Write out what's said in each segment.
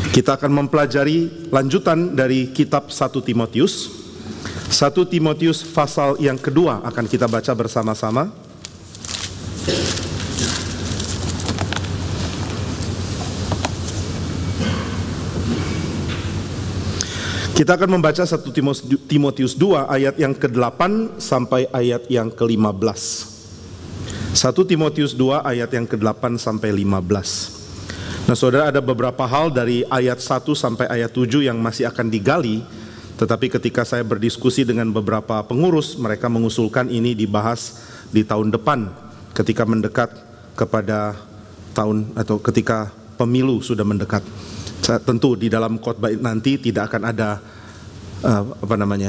Kita akan mempelajari lanjutan dari kitab 1 Timotius. 1 Timotius pasal yang kedua akan kita baca bersama-sama. Kita akan membaca 1 Timotius 2 ayat yang ke-8 sampai ayat yang ke-15. 1 Timotius 2 ayat yang ke-8 sampai 15. Nah saudara, ada beberapa hal dari ayat 1 sampai ayat 7 yang masih akan digali. Tetapi ketika saya berdiskusi dengan beberapa pengurus, mereka mengusulkan ini dibahas di tahun depan, ketika mendekat kepada tahun atau ketika pemilu sudah mendekat. Tentu di dalam khotbah nanti tidak akan ada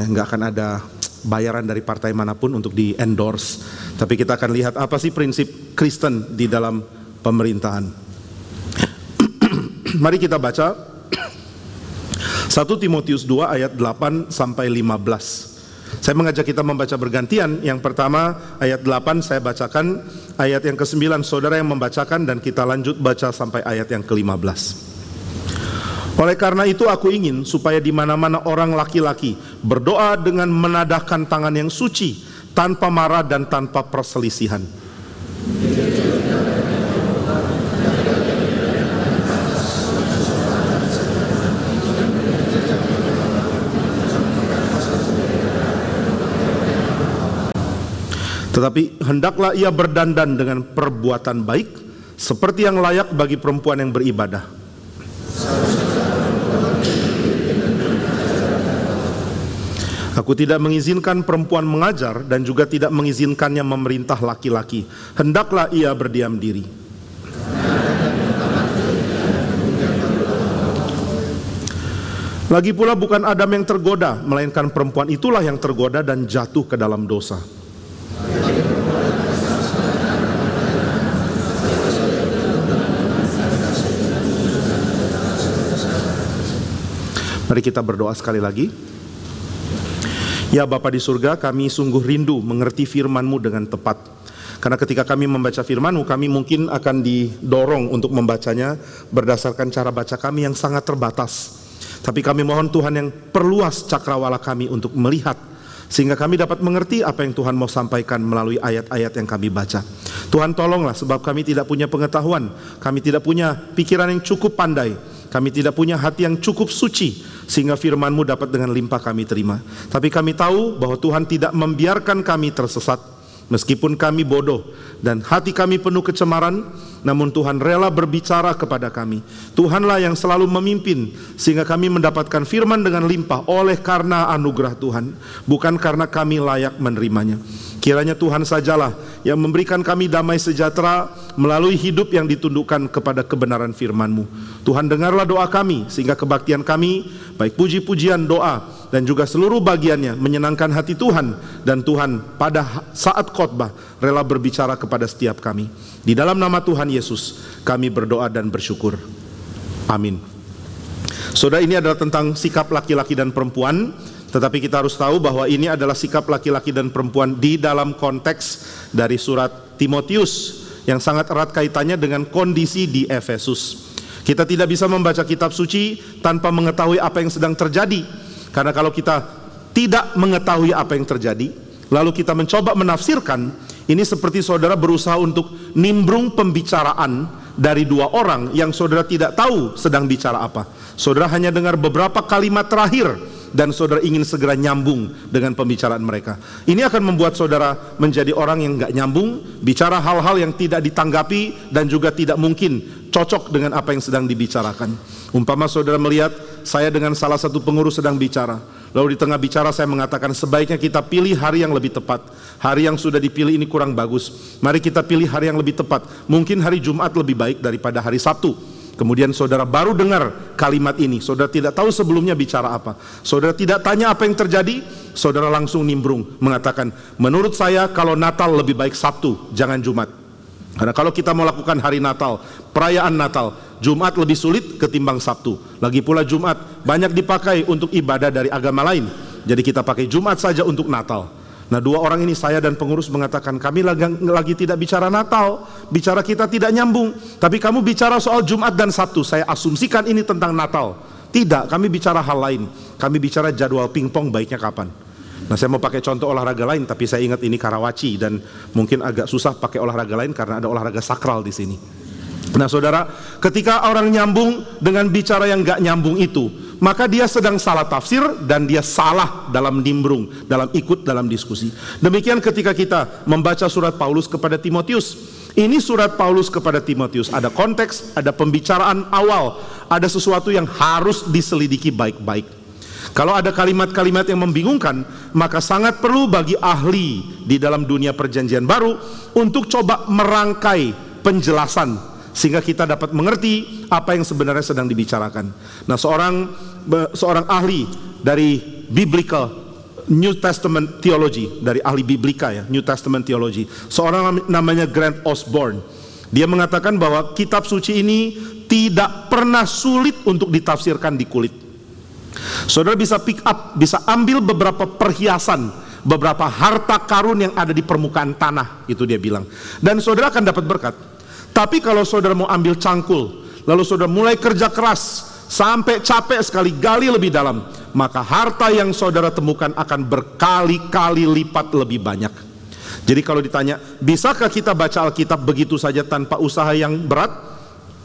nggak akan ada bayaran dari partai manapun untuk di endorse. Tapi kita akan lihat apa sih prinsip Kristen di dalam pemerintahan. Mari kita baca 1 Timotius 2 ayat 8 sampai 15. Saya mengajak kita membaca bergantian. Yang pertama ayat 8 saya bacakan, ayat yang ke-9 saudara yang membacakan, dan kita lanjut baca sampai ayat yang ke-15. Oleh karena itu aku ingin supaya di mana-mana orang laki-laki berdoa dengan menadahkan tangan yang suci, tanpa marah dan tanpa perselisihan. Tetapi hendaklah ia berdandan dengan perbuatan baik, seperti yang layak bagi perempuan yang beribadah. Aku tidak mengizinkan perempuan mengajar dan juga tidak mengizinkannya memerintah laki-laki. Hendaklah ia berdiam diri. Lagi pula bukan Adam yang tergoda, melainkan perempuan itulah yang tergoda dan jatuh ke dalam dosa. Mari kita berdoa sekali lagi. Ya Bapa di surga, kami sungguh rindu mengerti firman-Mu dengan tepat. Karena ketika kami membaca firman-Mu, kami mungkin akan didorong untuk membacanya berdasarkan cara baca kami yang sangat terbatas. Tapi kami mohon Tuhan yang perluas cakrawala kami untuk melihat, sehingga kami dapat mengerti apa yang Tuhan mau sampaikan melalui ayat-ayat yang kami baca. Tuhan tolonglah, sebab kami tidak punya pengetahuan, kami tidak punya pikiran yang cukup pandai, kami tidak punya hati yang cukup suci, sehingga firman-Mu dapat dengan limpah kami terima. Tapi kami tahu bahwa Tuhan tidak membiarkan kami tersesat, meskipun kami bodoh dan hati kami penuh kecemaran, namun Tuhan rela berbicara kepada kami. Tuhanlah yang selalu memimpin, sehingga kami mendapatkan firman dengan limpah oleh karena anugerah Tuhan, bukan karena kami layak menerimanya. Kiranya Tuhan sajalah yang memberikan kami damai sejahtera melalui hidup yang ditundukkan kepada kebenaran firman-Mu. Tuhan dengarlah doa kami, sehingga kebaktian kami, baik puji-pujian, doa, dan juga seluruh bagiannya menyenangkan hati Tuhan. Dan Tuhan pada saat khotbah rela berbicara kepada setiap kami. Di dalam nama Tuhan Yesus kami berdoa dan bersyukur. Amin. Saudara, ini adalah tentang sikap laki-laki dan perempuan. Tetapi kita harus tahu bahwa ini adalah sikap laki-laki dan perempuan di dalam konteks dari surat Timotius yang sangat erat kaitannya dengan kondisi di Efesus. Kita tidak bisa membaca kitab suci tanpa mengetahui apa yang sedang terjadi. Karena kalau kita tidak mengetahui apa yang terjadi, lalu kita mencoba menafsirkan, ini seperti saudara berusaha untuk nimbrung pembicaraan dari dua orang yang saudara tidak tahu sedang bicara apa. Saudara hanya dengar beberapa kalimat terakhir dan saudara ingin segera nyambung dengan pembicaraan mereka. Ini akan membuat saudara menjadi orang yang nggak nyambung, bicara hal-hal yang tidak ditanggapi dan juga tidak mungkin cocok dengan apa yang sedang dibicarakan. Umpama saudara melihat saya dengan salah satu pengurus sedang bicara, lalu di tengah bicara saya mengatakan sebaiknya kita pilih hari yang lebih tepat. Hari yang sudah dipilih ini kurang bagus, mari kita pilih hari yang lebih tepat. Mungkin hari Jumat lebih baik daripada hari Sabtu. Kemudian saudara baru dengar kalimat ini, saudara tidak tahu sebelumnya bicara apa, saudara tidak tanya apa yang terjadi, saudara langsung nimbrung mengatakan, menurut saya kalau Natal lebih baik Sabtu, jangan Jumat. Karena kalau kita mau lakukan hari Natal, perayaan Natal, Jumat lebih sulit ketimbang Sabtu. Lagi pula Jumat banyak dipakai untuk ibadah dari agama lain, jadi kita pakai Jumat saja untuk Natal. Nah, dua orang ini, saya dan pengurus, mengatakan kami lagi tidak bicara Natal, bicara kita tidak nyambung. Tapi kamu bicara soal Jumat dan Sabtu, saya asumsikan ini tentang Natal. Tidak, kami bicara hal lain. Kami bicara jadwal pingpong baiknya kapan. Nah, saya mau pakai contoh olahraga lain, tapi saya ingat ini Karawaci dan mungkin agak susah pakai olahraga lain karena ada olahraga sakral di sini. Nah, saudara, ketika orang nyambung dengan bicara yang gak nyambung itu, maka dia sedang salah tafsir dan dia salah dalam nimbrung, dalam ikut dalam diskusi. Demikian ketika kita membaca surat Paulus kepada Timotius. Ini surat Paulus kepada Timotius, ada konteks, ada pembicaraan awal, ada sesuatu yang harus diselidiki baik-baik. Kalau ada kalimat-kalimat yang membingungkan, maka sangat perlu bagi ahli di dalam dunia perjanjian baru untuk coba merangkai penjelasan sehingga kita dapat mengerti apa yang sebenarnya sedang dibicarakan. Nah, seorang ahli dari biblical New Testament theology, dari ahli biblika ya, New Testament theology, seorang namanya Grant Osborne. Dia mengatakan bahwa kitab suci ini tidak pernah sulit untuk ditafsirkan di kulit. Saudara bisa pick up, bisa ambil beberapa perhiasan, beberapa harta karun yang ada di permukaan tanah, itu dia bilang, dan saudara akan dapat berkat. Tapi kalau saudara mau ambil cangkul, lalu saudara mulai kerja keras sampai capek sekali, gali lebih dalam, maka harta yang saudara temukan akan berkali-kali lipat lebih banyak. Jadi kalau ditanya, bisakah kita baca Alkitab begitu saja tanpa usaha yang berat?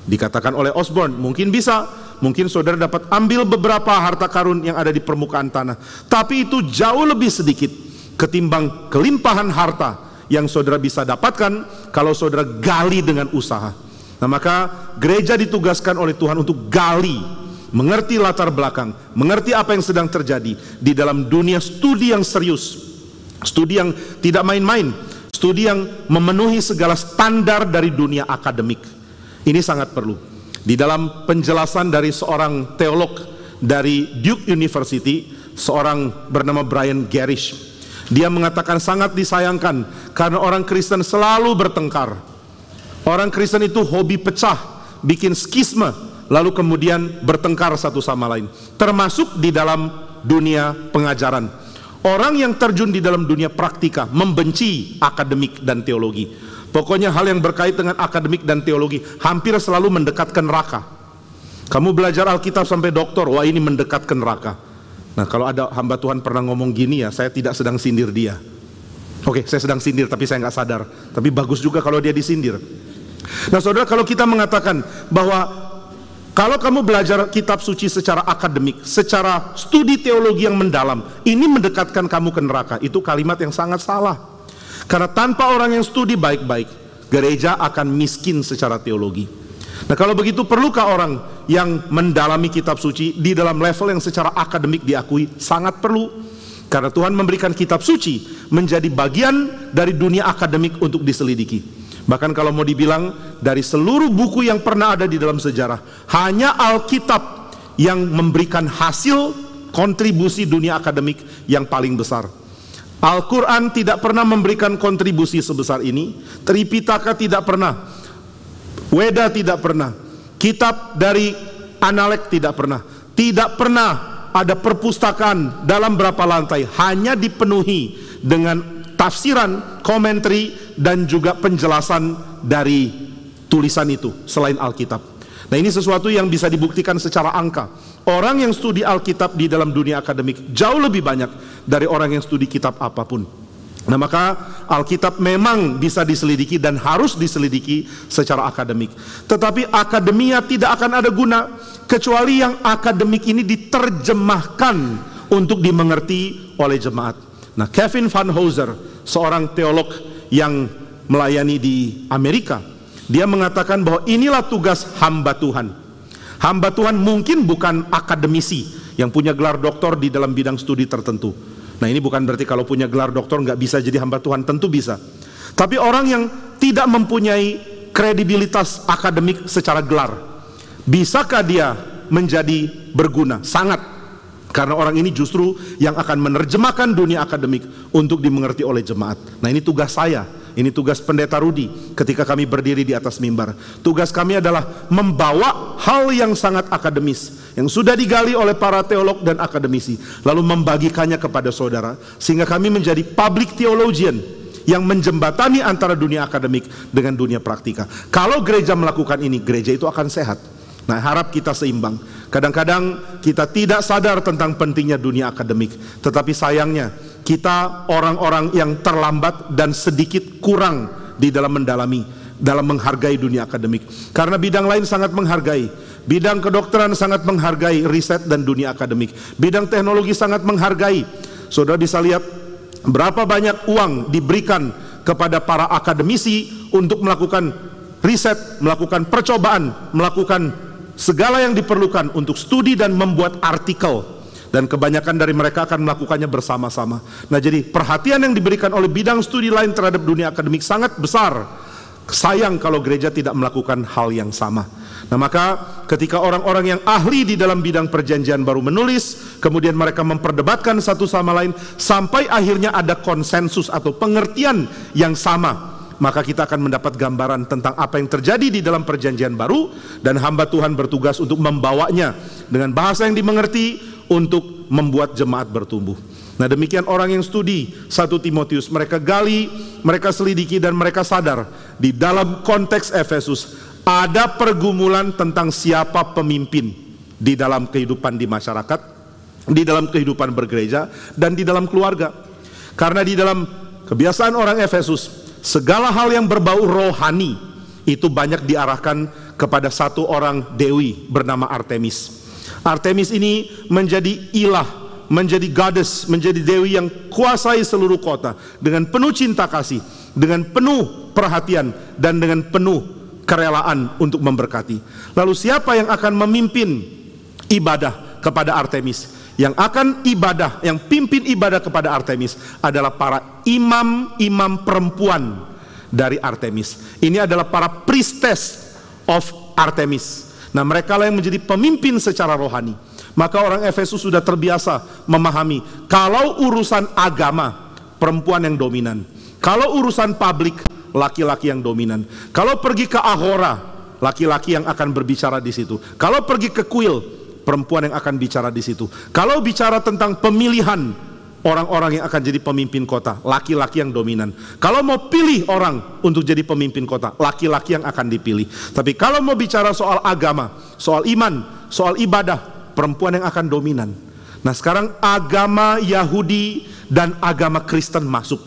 Dikatakan oleh Osborne, mungkin bisa. Mungkin saudara dapat ambil beberapa harta karun yang ada di permukaan tanah, tapi itu jauh lebih sedikit ketimbang kelimpahan harta yang saudara bisa dapatkan kalau saudara gali dengan usaha. Nah, maka gereja ditugaskan oleh Tuhan untuk gali, mengerti latar belakang, mengerti apa yang sedang terjadi di dalam dunia studi yang serius, studi yang tidak main-main, studi yang memenuhi segala standar dari dunia akademik. Ini sangat perlu. Di dalam penjelasan dari seorang teolog dari Duke University, seorang bernama Brian Gerrish, dia mengatakan sangat disayangkan karena orang Kristen selalu bertengkar. Orang Kristen itu hobi pecah, bikin skisma, lalu kemudian bertengkar satu sama lain, termasuk di dalam dunia pengajaran. Orang yang terjun di dalam dunia praktika membenci akademik dan teologi. Pokoknya hal yang berkait dengan akademik dan teologi hampir selalu mendekat ke neraka. Kamu belajar Alkitab sampai doktor, wah ini mendekat ke neraka. Nah, kalau ada hamba Tuhan pernah ngomong gini ya, saya tidak sedang sindir dia. Oke, saya sedang sindir tapi saya nggak sadar. Tapi bagus juga kalau dia disindir. Nah, saudara, kalau kita mengatakan bahwa kalau kamu belajar kitab suci secara akademik, secara studi teologi yang mendalam, ini mendekatkan kamu ke neraka, itu kalimat yang sangat salah. Karena tanpa orang yang studi baik-baik, gereja akan miskin secara teologi. Nah, kalau begitu perlukah orang yang mendalami kitab suci di dalam level yang secara akademik diakui? Sangat perlu. Karena Tuhan memberikan kitab suci menjadi bagian dari dunia akademik untuk diselidiki. Bahkan kalau mau dibilang, dari seluruh buku yang pernah ada di dalam sejarah, hanya Alkitab yang memberikan hasil kontribusi dunia akademik yang paling besar. Al-Quran tidak pernah memberikan kontribusi sebesar ini, Tripitaka tidak pernah, Weda tidak pernah, kitab dari Analek tidak pernah ada perpustakaan dalam berapa lantai, hanya dipenuhi dengan tafsiran, komentari, dan juga penjelasan dari tulisan itu selain Alkitab. Nah, ini sesuatu yang bisa dibuktikan secara angka. Orang yang studi Alkitab di dalam dunia akademik jauh lebih banyak dari orang yang studi kitab apapun. Nah, maka Alkitab memang bisa diselidiki dan harus diselidiki secara akademik. Tetapi akademia tidak akan ada guna kecuali yang akademik ini diterjemahkan untuk dimengerti oleh jemaat. Nah, Kevin Van Hooser, seorang teolog yang melayani di Amerika, dia mengatakan bahwa inilah tugas hamba Tuhan. Hamba Tuhan mungkin bukan akademisi yang punya gelar doktor di dalam bidang studi tertentu. Nah, ini bukan berarti kalau punya gelar doktor nggak bisa jadi hamba Tuhan, tentu bisa. Tapi orang yang tidak mempunyai kredibilitas akademik secara gelar, bisakah dia menjadi berguna? Sangat. Karena orang ini justru yang akan menerjemahkan dunia akademik untuk dimengerti oleh jemaat. Nah, ini tugas saya Ini tugas pendeta Rudi ketika kami berdiri di atas mimbar. Tugas kami adalah membawa hal yang sangat akademis, yang sudah digali oleh para teolog dan akademisi, lalu membagikannya kepada saudara, sehingga kami menjadi public theologian yang menjembatani antara dunia akademik dengan dunia praktika. Kalau gereja melakukan ini, gereja itu akan sehat. Nah, harap kita seimbang. Kadang-kadang kita tidak sadar tentang pentingnya dunia akademik, tetapi sayangnya kita orang-orang yang terlambat dan sedikit kurang di dalam menghargai dunia akademik. Karena bidang lain sangat menghargai, bidang kedokteran sangat menghargai riset dan dunia akademik, bidang teknologi sangat menghargai. Saudara bisa lihat berapa banyak uang diberikan kepada para akademisi untuk melakukan riset, melakukan percobaan, melakukan segala yang diperlukan untuk studi dan membuat artikel, dan kebanyakan dari mereka akan melakukannya bersama-sama. Nah, jadi perhatian yang diberikan oleh bidang studi lain terhadap dunia akademik sangat besar. Sayang kalau gereja tidak melakukan hal yang sama. Nah, maka ketika orang-orang yang ahli di dalam bidang perjanjian baru menulis, kemudian mereka memperdebatkan satu sama lain sampai akhirnya ada konsensus atau pengertian yang sama, maka kita akan mendapat gambaran tentang apa yang terjadi di dalam perjanjian baru, dan hamba Tuhan bertugas untuk membawanya dengan bahasa yang dimengerti untuk membuat jemaat bertumbuh. Nah, demikian orang yang studi 1 Timotius, mereka gali, mereka selidiki, dan mereka sadar di dalam konteks Efesus ada pergumulan tentang siapa pemimpin di dalam kehidupan di masyarakat, di dalam kehidupan bergereja, dan di dalam keluarga. Karena di dalam kebiasaan orang Efesus, segala hal yang berbau rohani itu banyak diarahkan kepada satu orang dewi bernama Artemis. Artemis ini menjadi ilah, menjadi goddess, menjadi dewi yang kuasai seluruh kota dengan penuh cinta kasih, dengan penuh perhatian, dan dengan penuh kerelaan untuk memberkati. Lalu siapa yang akan memimpin ibadah kepada Artemis? Yang akan ibadah, yang pimpin ibadah kepada Artemis adalah para imam-imam perempuan dari Artemis. Ini adalah para priestess of Artemis. Nah, mereka lah yang menjadi pemimpin secara rohani. Maka orang Efesus sudah terbiasa memahami, kalau urusan agama, perempuan yang dominan. Kalau urusan publik, laki-laki yang dominan. Kalau pergi ke Ahora, laki-laki yang akan berbicara di situ. Kalau pergi ke kuil, perempuan yang akan bicara di situ. Kalau bicara tentang pemilihan orang-orang yang akan jadi pemimpin kota, laki-laki yang dominan. Kalau mau pilih orang untuk jadi pemimpin kota, laki-laki yang akan dipilih. Tapi kalau mau bicara soal agama, soal iman, soal ibadah, perempuan yang akan dominan. Nah, sekarang agama Yahudi dan agama Kristen masuk.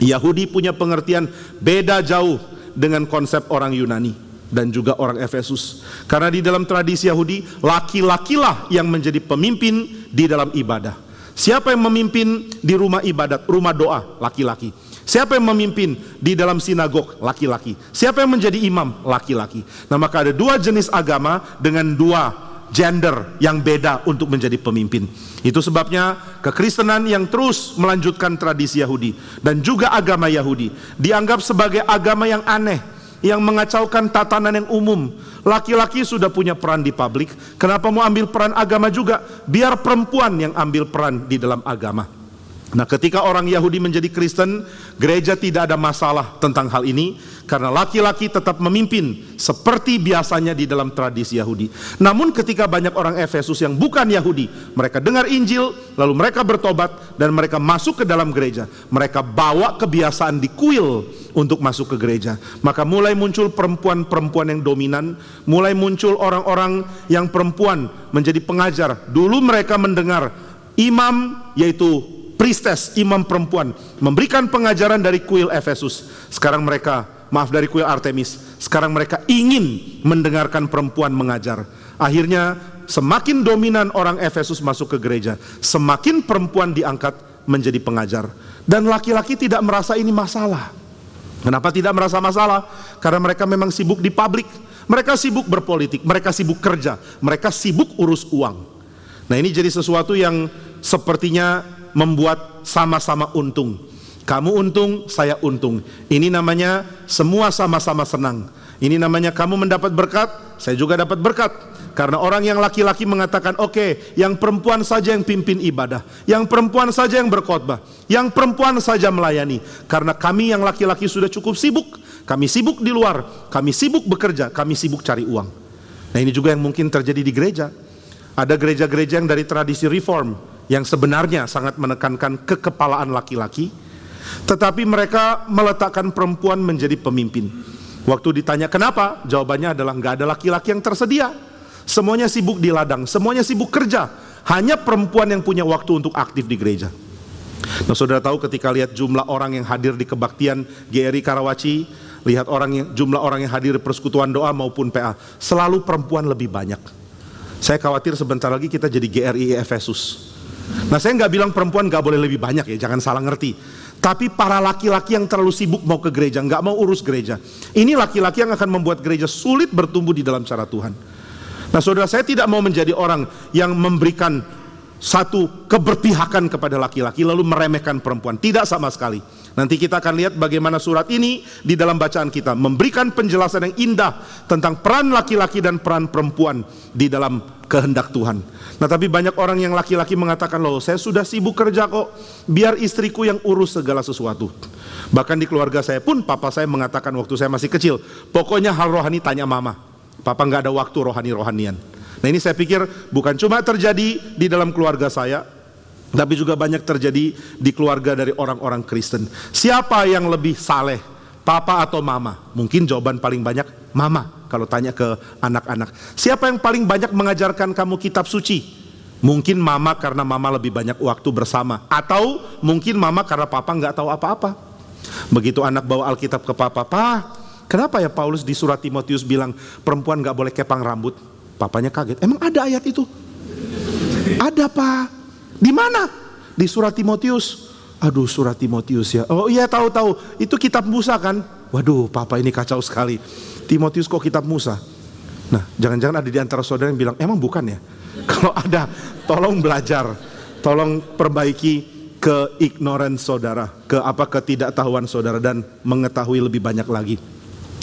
Yahudi punya pengertian beda jauh dengan konsep orang Yunani dan juga orang Efesus. Karena di dalam tradisi Yahudi, laki-lakilah yang menjadi pemimpin di dalam ibadah. Siapa yang memimpin di rumah ibadat, rumah doa? Laki-laki. Siapa yang memimpin di dalam sinagog? Laki-laki. Siapa yang menjadi imam? Laki-laki. Nah, maka ada dua jenis agama dengan dua gender yang beda untuk menjadi pemimpin. Itu sebabnya kekristenan yang terus melanjutkan tradisi Yahudi dan juga agama Yahudi dianggap sebagai agama yang aneh, yang mengacaukan tatanan yang umum. Laki-laki sudah punya peran di publik, kenapa mau ambil peran agama juga? Biar perempuan yang ambil peran di dalam agama. Nah, ketika orang Yahudi menjadi Kristen, gereja tidak ada masalah tentang hal ini, karena laki-laki tetap memimpin seperti biasanya di dalam tradisi Yahudi. Namun ketika banyak orang Efesus yang bukan Yahudi, mereka dengar Injil, lalu mereka bertobat dan mereka masuk ke dalam gereja, mereka bawa kebiasaan di kuil untuk masuk ke gereja. Maka mulai muncul perempuan-perempuan yang dominan, mulai muncul orang-orang yang perempuan menjadi pengajar. Dulu mereka mendengar imam, yaitu priestess, imam perempuan, memberikan pengajaran dari kuil Efesus. Sekarang mereka, dari kuil Artemis, sekarang mereka ingin mendengarkan perempuan mengajar. Akhirnya semakin dominan orang Efesus masuk ke gereja, semakin perempuan diangkat menjadi pengajar. Dan laki-laki tidak merasa ini masalah. Kenapa tidak merasa masalah? Karena mereka memang sibuk di publik, mereka sibuk berpolitik, mereka sibuk kerja, mereka sibuk urus uang. Nah, ini jadi sesuatu yang sepertinya membuat sama-sama untung. Kamu untung, saya untung. Ini namanya semua sama-sama senang. Ini namanya kamu mendapat berkat, saya juga dapat berkat. Karena orang yang laki-laki mengatakan, oke, yang perempuan saja yang pimpin ibadah, yang perempuan saja yang berkhotbah, yang perempuan saja melayani. Karena kami yang laki-laki sudah cukup sibuk, kami sibuk di luar, kami sibuk bekerja, kami sibuk cari uang. Nah, ini juga yang mungkin terjadi di gereja. Ada gereja-gereja yang dari tradisi reform, yang sebenarnya sangat menekankan kekepalaan laki-laki, tetapi mereka meletakkan perempuan menjadi pemimpin. Waktu ditanya kenapa, jawabannya adalah nggak ada laki-laki yang tersedia. Semuanya sibuk di ladang, semuanya sibuk kerja. Hanya perempuan yang punya waktu untuk aktif di gereja. Nah, saudara tahu ketika lihat jumlah orang yang hadir di kebaktian GRI Karawaci, lihat jumlah orang yang hadir di persekutuan doa maupun PA, selalu perempuan lebih banyak. Saya khawatir sebentar lagi kita jadi GRI Efesus. Nah, saya nggak bilang perempuan nggak boleh lebih banyak ya, jangan salah ngerti. Tapi para laki-laki yang terlalu sibuk mau ke gereja, nggak mau urus gereja, ini laki-laki yang akan membuat gereja sulit bertumbuh di dalam cara Tuhan. Nah, saudara, saya tidak mau menjadi orang yang memberikan satu keberpihakan kepada laki-laki lalu meremehkan perempuan. Tidak sama sekali. Nanti kita akan lihat bagaimana surat ini di dalam bacaan kita memberikan penjelasan yang indah tentang peran laki-laki dan peran perempuan di dalam kehendak Tuhan. Nah, tapi banyak orang yang laki-laki mengatakan, loh, saya sudah sibuk kerja kok, biar istriku yang urus segala sesuatu. Bahkan di keluarga saya pun, papa saya mengatakan waktu saya masih kecil, pokoknya hal rohani tanya mama. Papa nggak ada waktu rohani-rohanian. Nah, ini saya pikir bukan cuma terjadi di dalam keluarga saya, tapi juga banyak terjadi di keluarga dari orang-orang Kristen. Siapa yang lebih saleh, papa atau mama? Mungkin jawaban paling banyak mama kalau tanya ke anak-anak. Siapa yang paling banyak mengajarkan kamu kitab suci? Mungkin mama karena mama lebih banyak waktu bersama, atau mungkin mama karena papa nggak tahu apa-apa. Begitu anak bawa Alkitab ke papa, kenapa ya Paulus di surat Timotius bilang perempuan gak boleh kepang rambut? Papanya kaget, emang ada ayat itu? Ada, Pak. Di mana? Di surat Timotius. Aduh, surat Timotius ya. Oh iya, tahu-tahu. Itu kitab Musa kan? Waduh, papa ini kacau sekali. Timotius kok kitab Musa? Nah, jangan-jangan ada di antara saudara yang bilang, emang bukan ya? Kalau ada, tolong belajar. Tolong perbaiki ke-ignorance saudara, ketidaktahuan saudara, dan mengetahui lebih banyak lagi.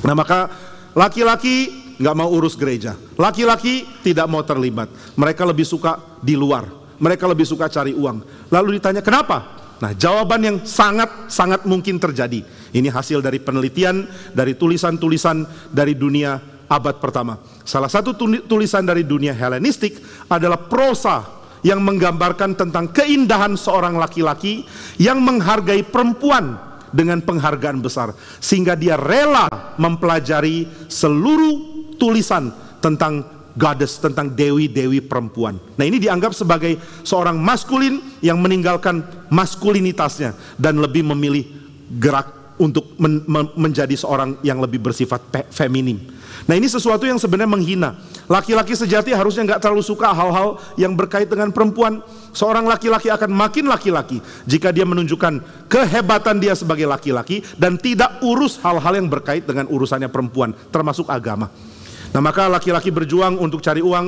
Nah, maka laki-laki nggak mau urus gereja, laki-laki tidak mau terlibat, mereka lebih suka di luar, mereka lebih suka cari uang. Lalu ditanya kenapa? Nah, jawaban yang sangat mungkin terjadi. Ini hasil dari penelitian, dari tulisan-tulisan dari dunia abad pertama. Salah satu tulisan dari dunia Helenistik adalah prosa yang menggambarkan tentang keindahan seorang laki-laki yang menghargai perempuan dengan penghargaan besar, sehingga dia rela mempelajari seluruh tulisan tentang goddess, tentang dewi-dewi perempuan. Nah, ini dianggap sebagai seorang maskulin yang meninggalkan maskulinitasnya dan lebih memilih gerak untuk menjadi seorang yang lebih bersifat feminim. Nah, ini sesuatu yang sebenarnya menghina. Laki-laki sejati harusnya nggak terlalu suka hal-hal yang berkait dengan perempuan. Seorang laki-laki akan makin laki-laki jika dia menunjukkan kehebatan dia sebagai laki-laki dan tidak urus hal-hal yang berkait dengan urusannya perempuan, termasuk agama. Nah, maka laki-laki berjuang untuk cari uang,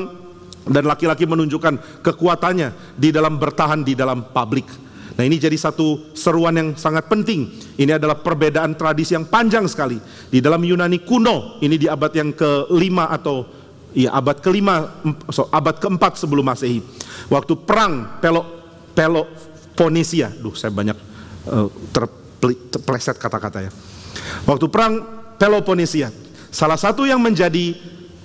dan laki-laki menunjukkan kekuatannya di dalam bertahan di dalam publik. Nah, ini jadi satu seruan yang sangat penting. Ini adalah perbedaan tradisi yang panjang sekali. Di dalam Yunani kuno, ini di abad yang ke-5 atau abad abad ke-4 sebelum Masehi. Waktu perang Peloponnesia, saya banyak terpleset kata-kata ya. Waktu perang Peloponnesia, salah satu yang menjadi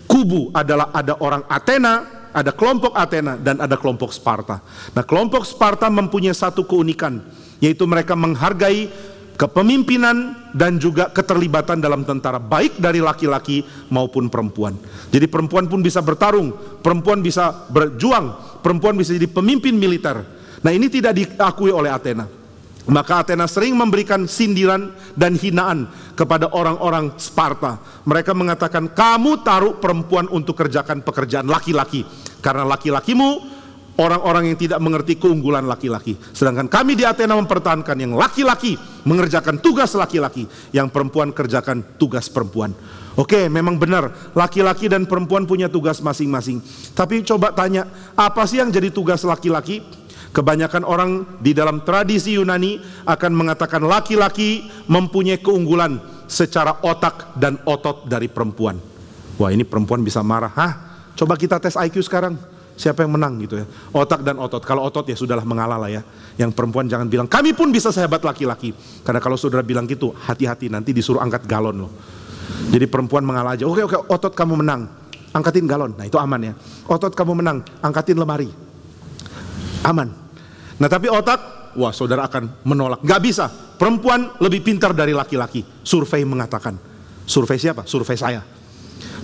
kubu adalah ada orang Athena, ada kelompok Athena, dan ada kelompok Sparta. Nah, kelompok Sparta mempunyai satu keunikan, yaitu mereka menghargai kepemimpinan dan juga keterlibatan dalam tentara, baik dari laki-laki maupun perempuan. Jadi perempuan pun bisa bertarung, perempuan bisa berjuang, perempuan bisa jadi pemimpin militer. Nah, ini tidak diakui oleh Athena. Maka Athena sering memberikan sindiran dan hinaan kepada orang-orang Sparta. Mereka mengatakan, kamu taruh perempuan untuk kerjakan pekerjaan laki-laki, karena laki-lakimu orang-orang yang tidak mengerti keunggulan laki-laki. Sedangkan kami di Athena mempertahankan yang laki-laki mengerjakan tugas laki-laki, yang perempuan kerjakan tugas perempuan. Oke, memang benar, laki-laki dan perempuan punya tugas masing-masing. Tapi coba tanya, apa sih yang jadi tugas laki-laki? Kebanyakan orang di dalam tradisi Yunani akan mengatakan laki-laki mempunyai keunggulan secara otak dan otot dari perempuan. Wah, ini perempuan bisa marah. Hah? Coba kita tes IQ sekarang. Siapa yang menang gitu ya? Otak dan otot. Kalau otot ya sudahlah mengalah lah ya. Yang perempuan jangan bilang, kami pun bisa sehebat laki-laki. Karena kalau saudara bilang gitu, hati-hati nanti disuruh angkat galon loh. Jadi perempuan mengalah aja. Oke, otot kamu menang, angkatin galon. Nah itu aman ya. Otot kamu menang, angkatin lemari. Aman. Nah tapi otak, wah saudara akan menolak. Gak bisa. Perempuan lebih pintar dari laki-laki. Survei mengatakan. Survei siapa? Survei saya.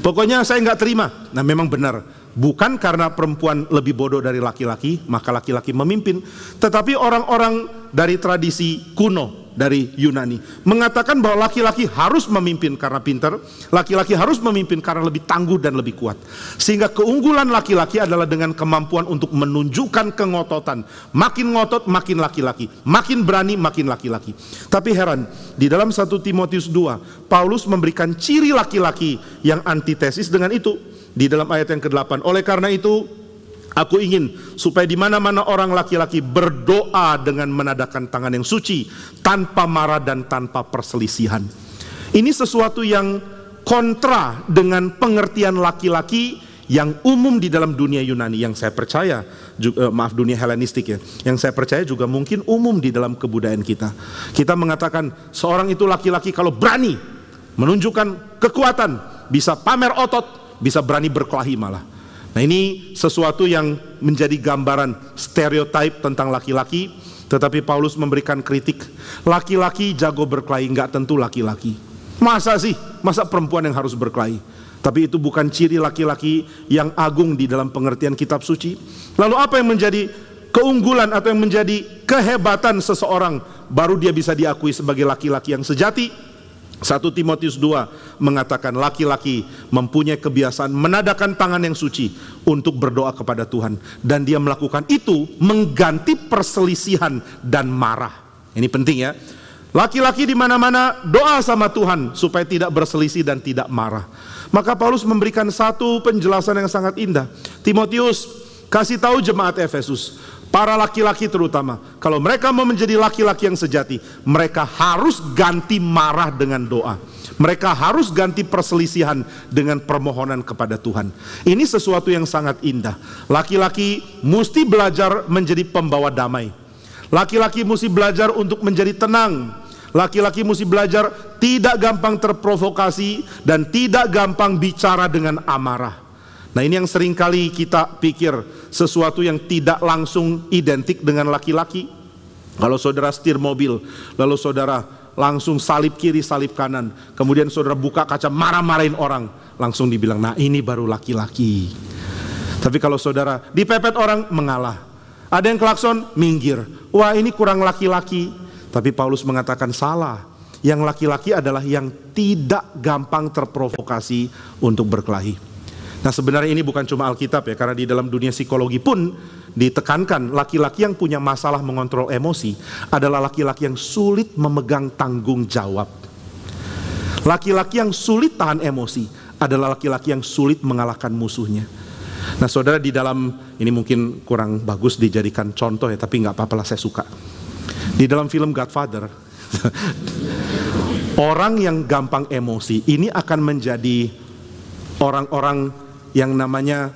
Pokoknya saya nggak terima. Nah memang benar. Bukan karena perempuan lebih bodoh dari laki-laki, maka laki-laki memimpin. Tetapi orang-orang dari tradisi kuno, dari Yunani, mengatakan bahwa laki-laki harus memimpin karena pintar, laki-laki harus memimpin karena lebih tangguh dan lebih kuat. Sehingga keunggulan laki-laki adalah dengan kemampuan untuk menunjukkan kengototan. Makin ngotot, makin laki-laki. Makin berani, makin laki-laki. Tapi heran, di dalam 1 Timotius 2, Paulus memberikan ciri laki-laki yang antitesis dengan itu. Di dalam ayat yang ke-8, oleh karena itu aku ingin supaya di mana-mana orang laki-laki berdoa dengan menadahkan tangan yang suci, tanpa marah dan tanpa perselisihan. Ini sesuatu yang kontra dengan pengertian laki-laki yang umum di dalam dunia Yunani, yang saya percaya juga, dunia Helenistik ya, yang saya percaya juga mungkin umum di dalam kebudayaan kita. Kita mengatakan seorang itu laki-laki kalau berani menunjukkan kekuatan, bisa pamer otot, bisa berani berkelahi malah. Nah ini sesuatu yang menjadi gambaran stereotip tentang laki-laki. Tetapi Paulus memberikan kritik. Laki-laki jago berkelahi, nggak tentu laki-laki. Masa sih? Masa perempuan yang harus berkelahi? Tapi itu bukan ciri laki-laki yang agung di dalam pengertian kitab suci. Lalu apa yang menjadi keunggulan atau yang menjadi kehebatan seseorang baru dia bisa diakui sebagai laki-laki yang sejati? 1 Timotius 2 mengatakan laki-laki mempunyai kebiasaan menadahkan tangan yang suci untuk berdoa kepada Tuhan, dan dia melakukan itu mengganti perselisihan dan marah. Ini penting ya. Laki-laki di mana-mana doa sama Tuhan supaya tidak berselisih dan tidak marah. Maka Paulus memberikan satu penjelasan yang sangat indah. Timotius, kasih tahu jemaat Efesus, para laki-laki terutama, kalau mereka mau menjadi laki-laki yang sejati, mereka harus ganti marah dengan doa. Mereka harus ganti perselisihan dengan permohonan kepada Tuhan. Ini sesuatu yang sangat indah. Laki-laki mesti belajar menjadi pembawa damai. Laki-laki mesti belajar untuk menjadi tenang. Laki-laki mesti belajar tidak gampang terprovokasi dan tidak gampang bicara dengan amarah. Nah ini yang seringkali kita pikir sesuatu yang tidak langsung identik dengan laki-laki. Kalau saudara setir mobil, lalu saudara langsung salip kiri, salip kanan, kemudian saudara buka kaca marah-marahin orang, langsung dibilang, nah ini baru laki-laki. Tapi kalau saudara dipepet orang, mengalah. Ada yang klakson, minggir. Wah ini kurang laki-laki. Tapi Paulus mengatakan salah. Yang laki-laki adalah yang tidak gampang terprovokasi untuk berkelahi. Nah sebenarnya ini bukan cuma Alkitab ya, karena di dalam dunia psikologi pun ditekankan laki-laki yang punya masalah mengontrol emosi adalah laki-laki yang sulit memegang tanggung jawab. Laki-laki yang sulit tahan emosi adalah laki-laki yang sulit mengalahkan musuhnya. Nah saudara, di dalam, ini mungkin kurang bagus dijadikan contoh ya, tapi nggak apa-apa lah, saya suka. Di dalam film Godfather, orang yang gampang emosi ini akan menjadi orang-orang yang namanya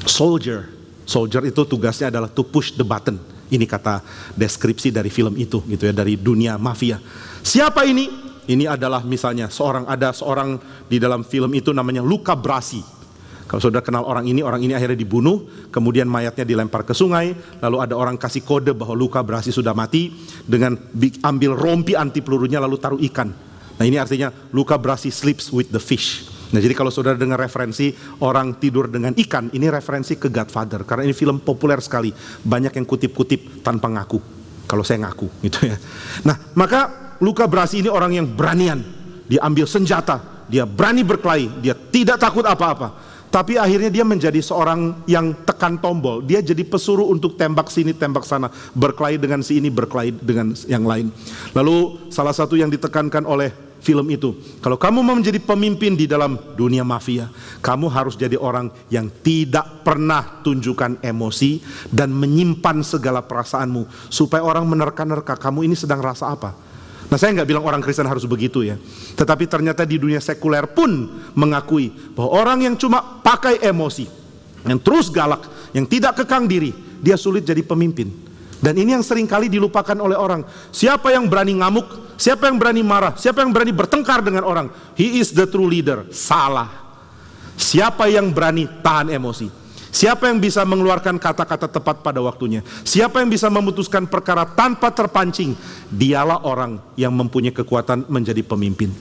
soldier. Soldier itu tugasnya adalah to push the button. Ini kata deskripsi dari film itu gitu ya, dari dunia mafia. Siapa ini? Ini adalah misalnya ada seorang di dalam film itu namanya Luca Brasi. Kalau saudara kenal orang ini akhirnya dibunuh, kemudian mayatnya dilempar ke sungai, lalu ada orang kasih kode bahwa Luca Brasi sudah mati dengan ambil rompi anti pelurunya lalu taruh ikan. Nah ini artinya Luca Brasi sleeps with the fish. Nah jadi kalau saudara dengar referensi orang tidur dengan ikan, ini referensi ke Godfather. Karena ini film populer sekali, banyak yang kutip-kutip tanpa ngaku. Kalau saya ngaku gitu ya. Nah maka Luca Brasi ini orang yang beranian. Dia ambil senjata, dia berani berkelahi, dia tidak takut apa-apa. Tapi akhirnya dia menjadi seorang yang tekan tombol. Dia jadi pesuruh untuk tembak sini, tembak sana, berkelahi dengan si ini, berkelahi dengan yang lain. Lalu salah satu yang ditekankan oleh film itu, kalau kamu mau menjadi pemimpin di dalam dunia mafia, kamu harus jadi orang yang tidak pernah tunjukkan emosi dan menyimpan segala perasaanmu, supaya orang menerka-nerka kamu ini sedang rasa apa. Nah, saya nggak bilang orang Kristen harus begitu ya. Tetapi ternyata di dunia sekuler pun mengakui bahwa orang yang cuma pakai emosi, yang terus galak, yang tidak kekang diri, dia sulit jadi pemimpin. Dan ini yang seringkali dilupakan oleh orang. Siapa yang berani ngamuk, siapa yang berani marah, siapa yang berani bertengkar dengan orang, he is the true leader. Salah. Siapa yang berani tahan emosi? Siapa yang bisa mengeluarkan kata-kata tepat pada waktunya? Siapa yang bisa memutuskan perkara tanpa terpancing? Dialah orang yang mempunyai kekuatan menjadi pemimpin.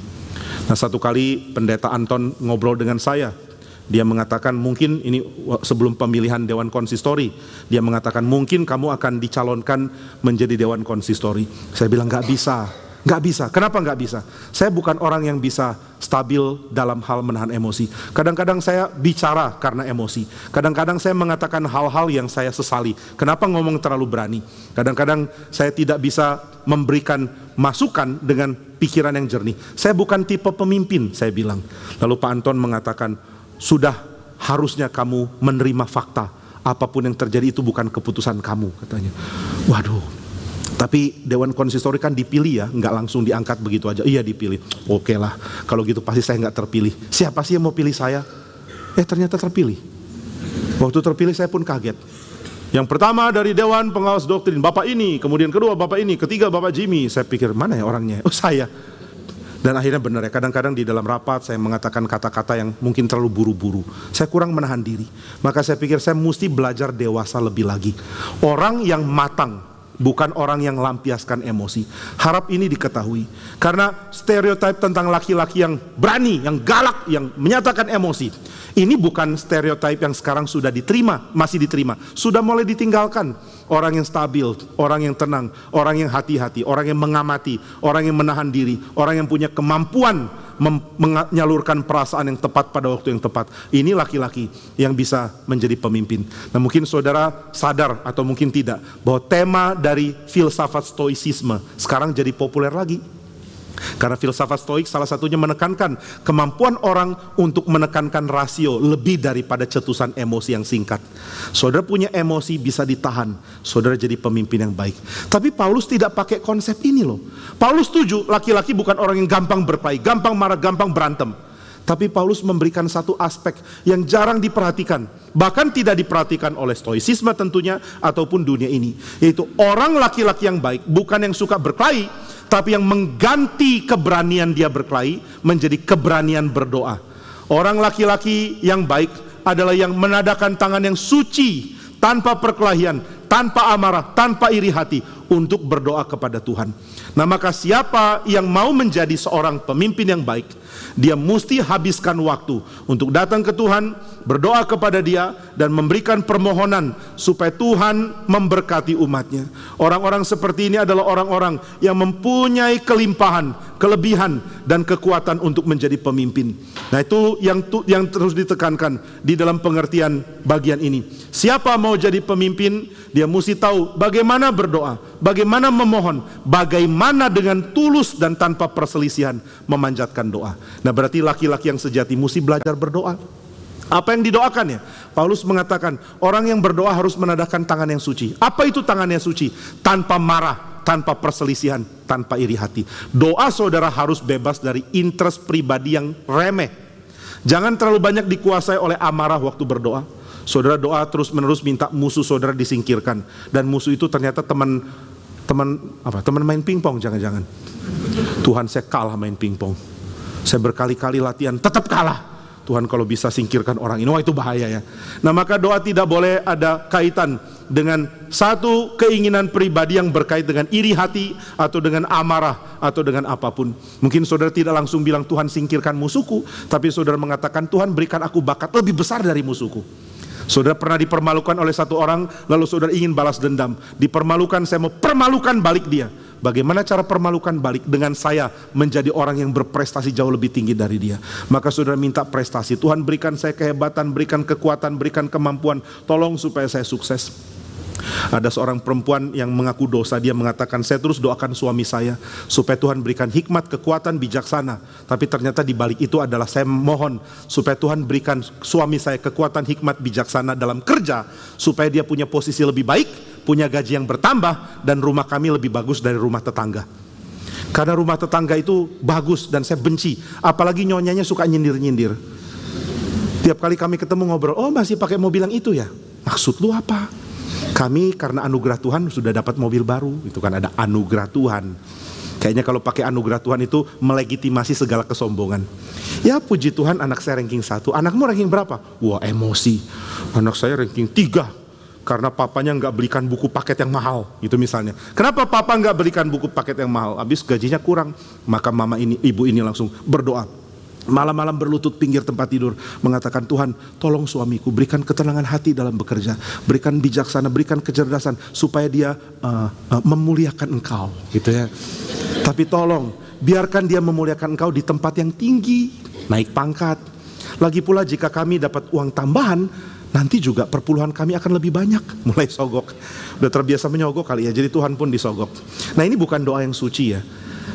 Nah, satu kali pendeta Anton ngobrol dengan saya. Dia mengatakan mungkin ini sebelum pemilihan Dewan Konsistori. Dia mengatakan mungkin kamu akan dicalonkan menjadi Dewan Konsistori. Saya bilang nggak bisa. Nggak bisa. Kenapa nggak bisa? Saya bukan orang yang bisa stabil dalam hal menahan emosi. Kadang-kadang saya bicara karena emosi. Kadang-kadang saya mengatakan hal-hal yang saya sesali. Kenapa ngomong terlalu berani? Kadang-kadang saya tidak bisa memberikan masukan dengan pikiran yang jernih. Saya bukan tipe pemimpin, saya bilang. Lalu Pak Anton mengatakan, sudah harusnya kamu menerima fakta. Apapun yang terjadi itu bukan keputusan kamu, katanya. Waduh. Tapi Dewan Konsistori kan dipilih ya, nggak langsung diangkat begitu aja. Iya dipilih. Oke lah, kalau gitu pasti saya nggak terpilih. Siapa sih yang mau pilih saya? Ternyata terpilih. Waktu terpilih saya pun kaget. Yang pertama dari Dewan Pengawas Doktrin, Bapak ini. Kemudian kedua Bapak ini, ketiga Bapak Jimmy. Saya pikir mana ya orangnya? Oh, saya. Dan akhirnya benar ya, kadang-kadang di dalam rapat saya mengatakan kata-kata yang mungkin terlalu buru-buru. Saya kurang menahan diri. Maka saya pikir saya mesti belajar dewasa lebih lagi. Orang yang matang, bukan orang yang lampiaskan emosi. Harap ini diketahui. Karena stereotip tentang laki-laki yang berani, yang galak, yang menyatakan emosi, ini bukan stereotip yang sekarang sudah diterima, masih diterima. Sudah mulai ditinggalkan. Orang yang stabil, orang yang tenang, orang yang hati-hati, orang yang mengamati, orang yang menahan diri, orang yang punya kemampuan menyalurkan perasaan yang tepat pada waktu yang tepat. Ini laki-laki yang bisa menjadi pemimpin. Nah, mungkin saudara sadar atau mungkin tidak bahwa tema dari filsafat stoicisme sekarang jadi populer lagi. Karena filsafat stoik salah satunya menekankan kemampuan orang untuk menekankan rasio lebih daripada cetusan emosi yang singkat. Saudara punya emosi bisa ditahan, saudara jadi pemimpin yang baik. Tapi Paulus tidak pakai konsep ini loh. Paulus setuju laki-laki bukan orang yang gampang berkelahi, gampang marah, gampang berantem. Tapi Paulus memberikan satu aspek yang jarang diperhatikan, bahkan tidak diperhatikan oleh stoicisme tentunya ataupun dunia ini, yaitu orang laki-laki yang baik bukan yang suka berkelahi, tapi yang mengganti keberanian dia berkelahi menjadi keberanian berdoa. Orang laki-laki yang baik adalah yang menadakan tangan yang suci, tanpa perkelahian, tanpa amarah, tanpa iri hati, untuk berdoa kepada Tuhan. Nah, maka siapa yang mau menjadi seorang pemimpin yang baik, dia mesti habiskan waktu untuk datang ke Tuhan, berdoa kepada Dia, dan memberikan permohonan supaya Tuhan memberkati umatnya. Orang-orang seperti ini adalah orang-orang yang mempunyai kelimpahan, kelebihan, dan kekuatan untuk menjadi pemimpin. Nah, itu yang terus ditekankan di dalam pengertian bagian ini. Siapa mau jadi pemimpin, dia mesti tahu bagaimana berdoa, bagaimana memohon, bagaimana dengan tulus dan tanpa perselisihan memanjatkan doa. Nah, berarti laki-laki yang sejati mesti belajar berdoa. Apa yang didoakan ya? Paulus mengatakan orang yang berdoa harus menadahkan tangan yang suci. Apa itu tangan yang suci? Tanpa marah, tanpa perselisihan, tanpa iri hati. Doa saudara harus bebas dari interest pribadi yang remeh. Jangan terlalu banyak dikuasai oleh amarah waktu berdoa. Saudara doa terus menerus minta musuh saudara disingkirkan, dan musuh itu ternyata teman main pingpong. Jangan-jangan Tuhan, saya kalah main pingpong, saya berkali-kali latihan tetap kalah. Tuhan, kalau bisa singkirkan orang ini. Wah, itu bahaya ya. Nah, maka doa tidak boleh ada kaitan dengan satu keinginan pribadi yang berkait dengan iri hati atau dengan amarah atau dengan apapun. Mungkin saudara tidak langsung bilang Tuhan singkirkan musuhku, tapi saudara mengatakan Tuhan berikan aku bakat lebih besar dari musuhku. Saudara pernah dipermalukan oleh satu orang, lalu saudara ingin balas dendam. Dipermalukan, saya mau permalukan balik dia. Bagaimana cara permalukan balik? Dengan saya menjadi orang yang berprestasi jauh lebih tinggi dari dia. Maka saudara minta prestasi. Tuhan berikan saya kehebatan, berikan kekuatan, berikan kemampuan. Tolong supaya saya sukses. Ada seorang perempuan yang mengaku dosa. Dia mengatakan, saya terus doakan suami saya supaya Tuhan berikan hikmat, kekuatan, bijaksana. Tapi ternyata di balik itu adalah saya mohon supaya Tuhan berikan suami saya kekuatan, hikmat, bijaksana dalam kerja, supaya dia punya posisi lebih baik, punya gaji yang bertambah, dan rumah kami lebih bagus dari rumah tetangga. Karena rumah tetangga itu bagus dan saya benci. Apalagi nyonyanya suka nyindir-nyindir. Tiap kali kami ketemu ngobrol, oh masih pakai mobil yang itu ya? Maksud lu apa? Kami karena anugerah Tuhan sudah dapat mobil baru. Itu kan ada anugerah Tuhan. Kayaknya kalau pakai anugerah Tuhan itu melegitimasi segala kesombongan. Ya puji Tuhan anak saya ranking 1. Anakmu ranking berapa? Wah emosi. Anak saya ranking 3. Karena papanya nggak belikan buku paket yang mahal, gitu misalnya. Kenapa papa nggak belikan buku paket yang mahal? Habis gajinya kurang, maka ibu ini langsung berdoa. Malam-malam berlutut pinggir tempat tidur, mengatakan, Tuhan tolong suamiku, berikan ketenangan hati dalam bekerja, berikan bijaksana, berikan kecerdasan, supaya dia memuliakan Engkau, gitu ya. Tapi tolong, biarkan dia memuliakan Engkau di tempat yang tinggi, naik pangkat. Lagi pula jika kami dapat uang tambahan, nanti juga perpuluhan kami akan lebih banyak. Mulai sogok. Udah terbiasa menyogok kali ya, jadi Tuhan pun disogok. Nah ini bukan doa yang suci ya.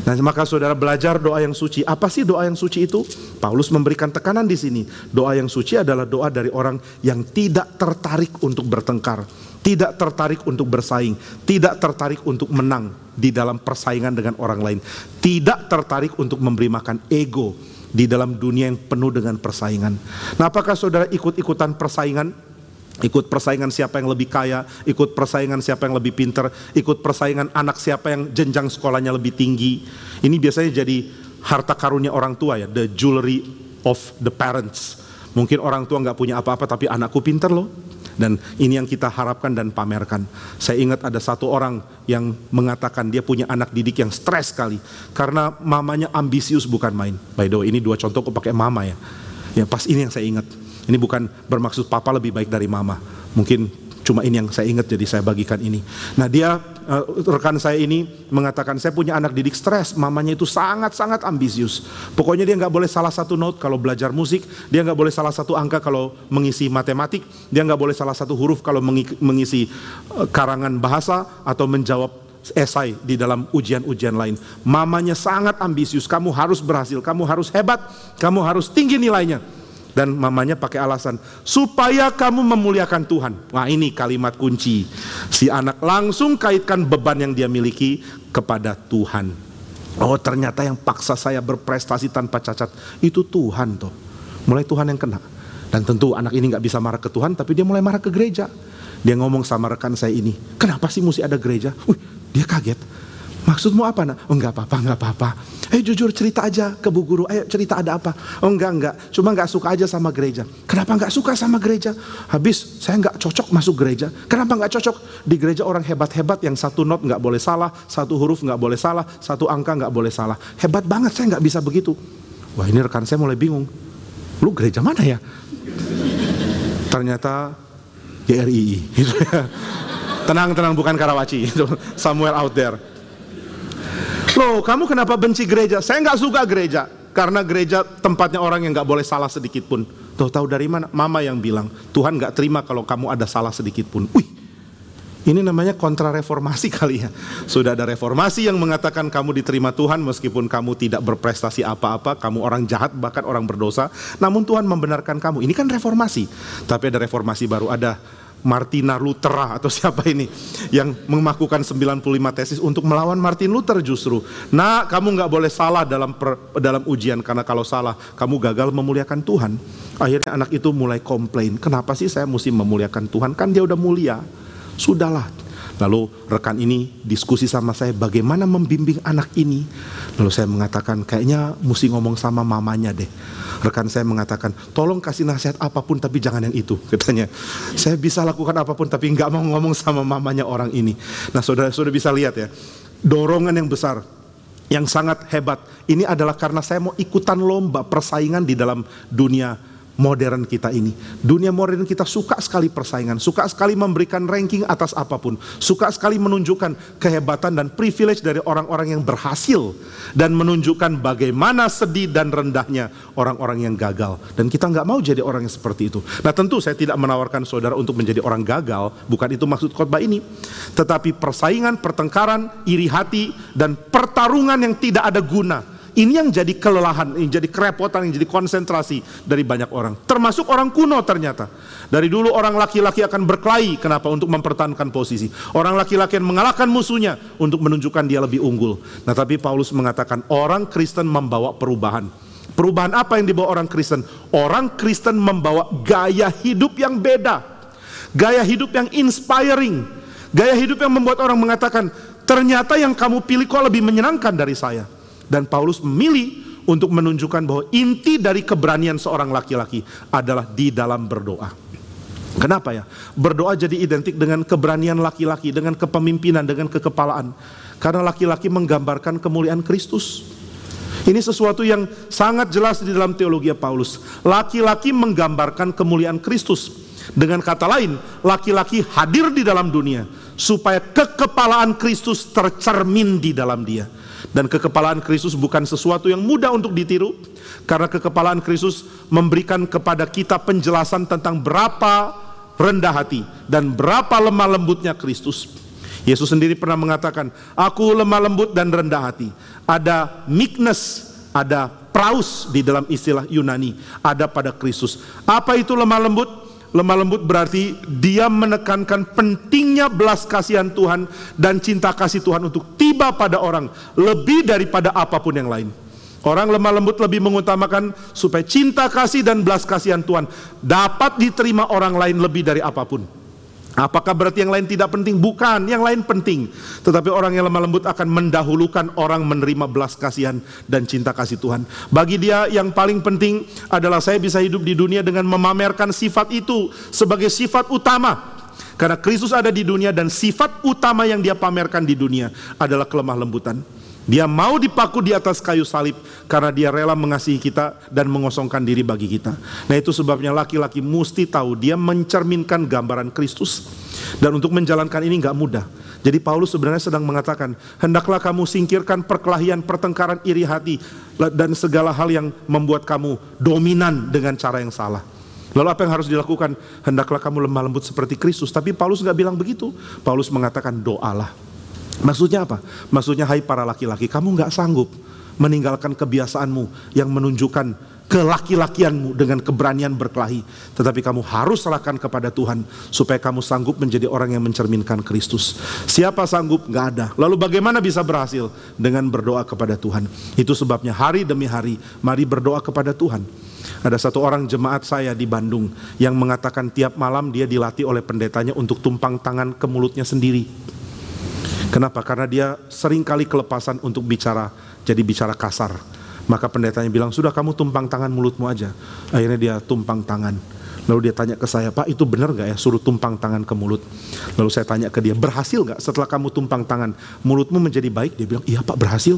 Nah maka saudara belajar doa yang suci. Apa sih doa yang suci itu? Paulus memberikan tekanan di sini. Doa yang suci adalah doa dari orang yang tidak tertarik untuk bertengkar, tidak tertarik untuk bersaing, tidak tertarik untuk menang di dalam persaingan dengan orang lain, tidak tertarik untuk memberi makan ego di dalam dunia yang penuh dengan persaingan. Nah apakah saudara ikut-ikutan persaingan? Ikut persaingan siapa yang lebih kaya, ikut persaingan siapa yang lebih pinter, ikut persaingan anak siapa yang jenjang sekolahnya lebih tinggi. Ini biasanya jadi harta karunia orang tua ya, the jewelry of the parents. Mungkin orang tua nggak punya apa-apa tapi anakku pinter loh. Dan ini yang kita harapkan dan pamerkan. Saya ingat ada satu orang yang mengatakan dia punya anak didik yang stres sekali karena mamanya ambisius bukan main. By the way, ini 2 contoh kok pakai mama ya. Ya pas ini yang saya ingat. Ini bukan bermaksud papa lebih baik dari mama. Mungkin cuma ini yang saya ingat jadi saya bagikan ini. Nah dia rekan saya ini mengatakan saya punya anak didik stres, mamanya itu sangat-sangat ambisius. Pokoknya dia nggak boleh salah satu note kalau belajar musik, dia nggak boleh salah satu angka kalau mengisi matematik, dia nggak boleh salah satu huruf kalau mengisi karangan bahasa atau menjawab esai di dalam ujian-ujian lain. Mamanya sangat ambisius, kamu harus berhasil, kamu harus hebat, kamu harus tinggi nilainya. Dan mamanya pakai alasan supaya kamu memuliakan Tuhan. Wah ini kalimat kunci. Si anak langsung kaitkan beban yang dia miliki kepada Tuhan. Oh ternyata yang paksa saya berprestasi tanpa cacat itu Tuhan toh. Mulai Tuhan yang kena. Dan tentu anak ini gak bisa marah ke Tuhan, tapi dia mulai marah ke gereja. Dia ngomong sama rekan saya ini, kenapa sih mesti ada gereja? Dia kaget. Maksudmu apa nak? Oh enggak apa-apa, enggak apa-apa. Jujur cerita aja ke Bu Guru, ayo cerita ada apa? Oh enggak, cuma enggak suka aja sama gereja. Kenapa enggak suka sama gereja? Habis saya enggak cocok masuk gereja. Kenapa enggak cocok? Di gereja orang hebat-hebat yang satu not enggak boleh salah, satu huruf enggak boleh salah, satu angka enggak boleh salah. Hebat banget, saya enggak bisa begitu. Wah ini rekan saya mulai bingung. Lu gereja mana ya? Ternyata GRII. Tenang, bukan Karawaci. Somewhere out there. Loh, kamu kenapa benci gereja? Saya nggak suka gereja karena gereja tempatnya orang yang nggak boleh salah sedikit pun. Tahu dari mana? Mama yang bilang Tuhan nggak terima kalau kamu ada salah sedikit pun. Ini namanya kontra reformasi kali ya. Sudah ada reformasi yang mengatakan kamu diterima Tuhan meskipun kamu tidak berprestasi apa-apa, kamu orang jahat bahkan orang berdosa. Namun Tuhan membenarkan kamu. Ini kan reformasi. Tapi ada reformasi baru, ada Martina Luther atau siapa ini yang melakukan 95 tesis untuk melawan Martin Luther justru. Nah, kamu nggak boleh salah dalam ujian karena kalau salah kamu gagal memuliakan Tuhan. Akhirnya anak itu mulai komplain, kenapa sih saya mesti memuliakan Tuhan? Kan dia udah mulia. Sudahlah. Lalu rekan ini diskusi sama saya bagaimana membimbing anak ini. Lalu saya mengatakan kayaknya mesti ngomong sama mamanya deh. Rekan saya mengatakan tolong kasih nasihat apapun tapi jangan yang itu, katanya. Saya bisa lakukan apapun tapi nggak mau ngomong sama mamanya orang ini. Nah saudara bisa lihat ya, dorongan yang besar, yang sangat hebat. Ini adalah karena saya mau ikutan lomba persaingan di dalam dunia modern kita ini. Dunia modern kita suka sekali persaingan, suka sekali memberikan ranking atas apapun, suka sekali menunjukkan kehebatan dan privilege dari orang-orang yang berhasil dan menunjukkan bagaimana sedih dan rendahnya orang-orang yang gagal. Dan kita nggak mau jadi orang yang seperti itu. Nah tentu saya tidak menawarkan saudara untuk menjadi orang gagal, bukan itu maksud khotbah ini. Tetapi persaingan, pertengkaran, iri hati dan pertarungan yang tidak ada guna, Ini yang jadi kelelahan, yang jadi kerepotan, yang jadi konsentrasi dari banyak orang. Termasuk orang kuno ternyata. Dari dulu orang laki-laki akan berkelahi, kenapa? Untuk mempertahankan posisi. Orang laki-laki yang mengalahkan musuhnya untuk menunjukkan dia lebih unggul. Nah, tapi Paulus mengatakan orang Kristen membawa perubahan. Perubahan apa yang dibawa orang Kristen? Orang Kristen membawa gaya hidup yang beda. Gaya hidup yang inspiring. Gaya hidup yang membuat orang mengatakan, ternyata yang kamu pilih kok lebih menyenangkan dari saya. Dan Paulus memilih untuk menunjukkan bahwa inti dari keberanian seorang laki-laki adalah di dalam berdoa. Kenapa ya? Berdoa jadi identik dengan keberanian laki-laki, dengan kepemimpinan, dengan kekepalaan. Karena laki-laki menggambarkan kemuliaan Kristus. Ini sesuatu yang sangat jelas di dalam teologi Paulus. Laki-laki menggambarkan kemuliaan Kristus. Dengan kata lain, laki-laki hadir di dalam dunia supaya kekepalaan Kristus tercermin di dalam dia. Dan kekepalaan Kristus bukan sesuatu yang mudah untuk ditiru, karena kekepalaan Kristus memberikan kepada kita penjelasan tentang berapa rendah hati dan berapa lemah lembutnya Kristus. Yesus sendiri pernah mengatakan, aku lemah lembut dan rendah hati. Ada meekness, ada praus di dalam istilah Yunani, ada pada Kristus. Apa itu lemah lembut? Lemah lembut berarti dia menekankan pentingnya belas kasihan Tuhan dan cinta kasih Tuhan untuk tiba pada orang lebih daripada apapun yang lain. Orang lemah lembut lebih mengutamakan supaya cinta kasih dan belas kasihan Tuhan dapat diterima orang lain lebih dari apapun. Apakah berarti yang lain tidak penting? Bukan, yang lain penting. Tetapi orang yang lemah lembut akan mendahulukan orang menerima belas kasihan dan cinta kasih Tuhan. Bagi dia yang paling penting adalah saya bisa hidup di dunia dengan memamerkan sifat itu sebagai sifat utama. Karena Kristus ada di dunia dan sifat utama yang dia pamerkan di dunia adalah kelemah lembutan. Dia mau dipaku di atas kayu salib karena dia rela mengasihi kita dan mengosongkan diri bagi kita. Nah, itu sebabnya laki-laki mesti tahu dia mencerminkan gambaran Kristus. Dan untuk menjalankan ini nggak mudah. Jadi Paulus sebenarnya sedang mengatakan, hendaklah kamu singkirkan perkelahian, pertengkaran, iri hati dan segala hal yang membuat kamu dominan dengan cara yang salah. Lalu apa yang harus dilakukan? Hendaklah kamu lemah lembut seperti Kristus. Tapi Paulus nggak bilang begitu. Paulus mengatakan doalah. Maksudnya apa? Maksudnya hai para laki-laki, kamu gak sanggup meninggalkan kebiasaanmu yang menunjukkan kelaki-lakianmu dengan keberanian berkelahi. Tetapi kamu harus serahkan kepada Tuhan supaya kamu sanggup menjadi orang yang mencerminkan Kristus. Siapa sanggup? Gak ada. Lalu bagaimana bisa berhasil? Dengan berdoa kepada Tuhan. Itu sebabnya hari demi hari mari berdoa kepada Tuhan. Ada satu orang jemaat saya di Bandung yang mengatakan tiap malam dia dilatih oleh pendetanya untuk tumpang tangan ke mulutnya sendiri. Kenapa? Karena dia sering kali kelepasan untuk bicara, jadi bicara kasar. Maka pendetanya bilang, sudah kamu tumpang tangan mulutmu aja. Akhirnya dia tumpang tangan. Lalu dia tanya ke saya, Pak itu benar gak ya suruh tumpang tangan ke mulut? Lalu saya tanya ke dia, berhasil gak setelah kamu tumpang tangan mulutmu menjadi baik? Dia bilang, iya Pak berhasil.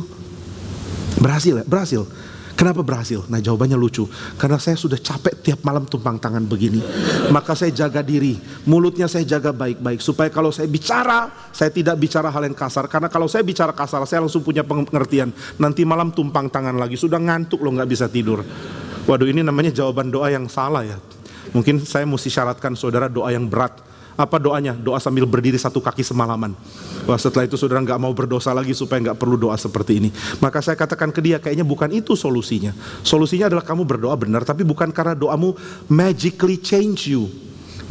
Berhasil ya? Berhasil. Kenapa berhasil? Nah jawabannya lucu. Karena saya sudah capek tiap malam tumpang tangan begini. Maka saya jaga diri. Mulutnya saya jaga baik-baik. Supaya kalau saya bicara, saya tidak bicara hal yang kasar. Karena kalau saya bicara kasar, saya langsung punya pengertian. Nanti malam tumpang tangan lagi. Sudah ngantuk loh, gak bisa tidur. Waduh, ini namanya jawaban doa yang salah ya. Mungkin saya mesti syaratkan saudara doa yang berat. Apa doanya? Doa sambil berdiri satu kaki semalaman. Wah, setelah itu saudara nggak mau berdosa lagi supaya nggak perlu doa seperti ini. Maka saya katakan ke dia, kayaknya bukan itu solusinya. Solusinya adalah kamu berdoa benar, tapi bukan karena doamu magically change you,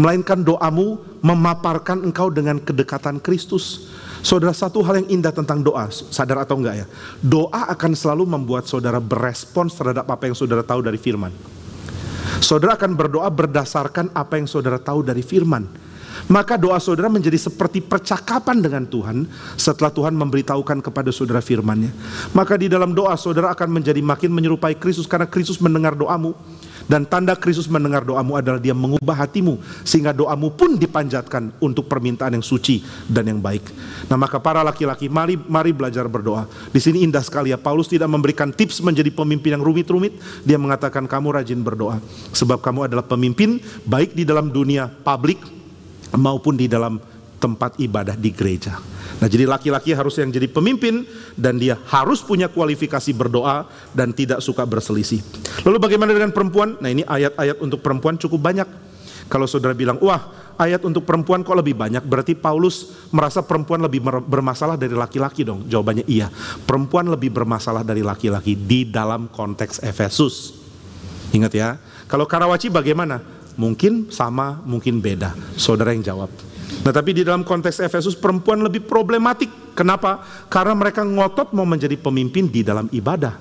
melainkan doamu memaparkan engkau dengan kedekatan Kristus. Saudara, satu hal yang indah tentang doa, sadar atau enggak ya, doa akan selalu membuat saudara berespons terhadap apa yang saudara tahu dari firman. Saudara akan berdoa berdasarkan apa yang saudara tahu dari firman. Maka doa saudara menjadi seperti percakapan dengan Tuhan setelah Tuhan memberitahukan kepada saudara firman-Nya. Maka di dalam doa saudara akan menjadi makin menyerupai Kristus karena Kristus mendengar doamu. Dan tanda Kristus mendengar doamu adalah dia mengubah hatimu sehingga doamu pun dipanjatkan untuk permintaan yang suci dan yang baik. Nah maka para laki-laki mari belajar berdoa. Di sini indah sekali ya, Paulus tidak memberikan tips menjadi pemimpin yang rumit-rumit. Dia mengatakan kamu rajin berdoa sebab kamu adalah pemimpin baik di dalam dunia publik maupun di dalam tempat ibadah di gereja. Nah jadi laki-laki harus yang jadi pemimpin dan dia harus punya kualifikasi berdoa dan tidak suka berselisih. Lalu bagaimana dengan perempuan? Nah ini ayat-ayat untuk perempuan cukup banyak. Kalau saudara bilang, wah ayat untuk perempuan kok lebih banyak? Berarti Paulus merasa perempuan lebih bermasalah dari laki-laki dong? Jawabannya iya. Perempuan lebih bermasalah dari laki-laki di dalam konteks Efesus. Ingat ya, kalau Karawaci bagaimana? Mungkin sama, mungkin beda. Saudara yang jawab. Nah tapi di dalam konteks Efesus perempuan lebih problematik. Kenapa? Karena mereka ngotot mau menjadi pemimpin di dalam ibadah.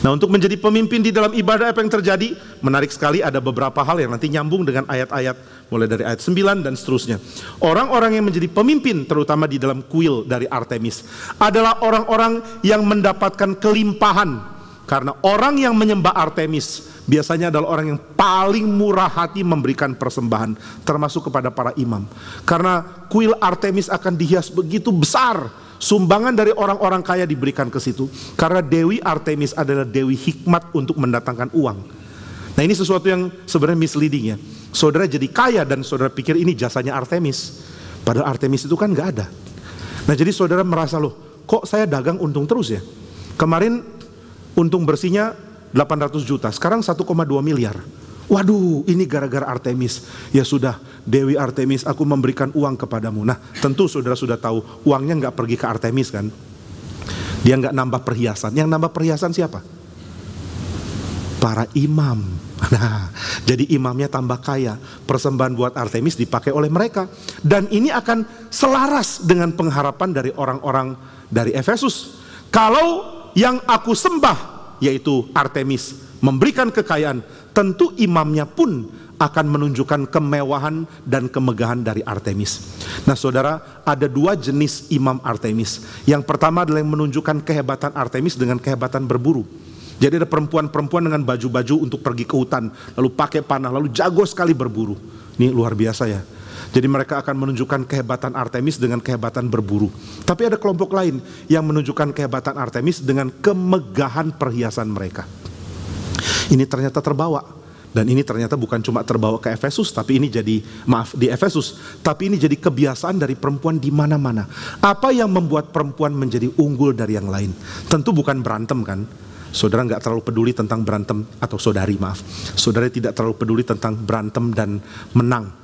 Nah untuk menjadi pemimpin di dalam ibadah apa yang terjadi? Menarik sekali, ada beberapa hal yang nanti nyambung dengan ayat-ayat mulai dari ayat 9 dan seterusnya. Orang-orang yang menjadi pemimpin terutama di dalam kuil dari Artemis adalah orang-orang yang mendapatkan kelimpahan. Karena orang yang menyembah Artemis biasanya adalah orang yang paling murah hati memberikan persembahan, termasuk kepada para imam. Karena kuil Artemis akan dihias begitu besar. Sumbangan dari orang-orang kaya diberikan ke situ. Karena Dewi Artemis adalah Dewi hikmat untuk mendatangkan uang. Nah ini sesuatu yang sebenarnya misleading ya. Saudara jadi kaya dan saudara pikir ini jasanya Artemis. Padahal Artemis itu kan gak ada. Nah jadi saudara merasa loh, kok saya dagang untung terus ya. Kemarin untung bersihnya 800 juta, sekarang 1,2 miliar. Waduh, ini gara-gara Artemis. Ya sudah, Dewi Artemis, aku memberikan uang kepadamu. Nah, tentu saudara sudah tahu, uangnya nggak pergi ke Artemis kan? Dia nggak nambah perhiasan. Yang nambah perhiasan siapa? Para imam. Nah, jadi imamnya tambah kaya. Persembahan buat Artemis dipakai oleh mereka. Dan ini akan selaras dengan pengharapan dari orang-orang dari Efesus. Kalau yang aku sembah, yaitu Artemis, memberikan kekayaan, tentu imamnya pun akan menunjukkan kemewahan dan kemegahan dari Artemis. Nah saudara, ada dua jenis imam Artemis. Yang pertama adalah yang menunjukkan kehebatan Artemis dengan kehebatan berburu. Jadi ada perempuan-perempuan dengan baju-baju untuk pergi ke hutan, lalu pakai panah, lalu jago sekali berburu. Ini luar biasa ya. Jadi mereka akan menunjukkan kehebatan Artemis dengan kehebatan berburu. Tapi ada kelompok lain yang menunjukkan kehebatan Artemis dengan kemegahan perhiasan mereka. Ini ternyata terbawa. Dan ini ternyata bukan cuma terbawa ke Efesus, tapi ini jadi, di Efesus, tapi ini jadi kebiasaan dari perempuan di mana-mana. Apa yang membuat perempuan menjadi unggul dari yang lain? Tentu bukan berantem kan? Saudara nggak terlalu peduli tentang berantem, atau saudari maaf. Saudara tidak terlalu peduli tentang berantem dan menang.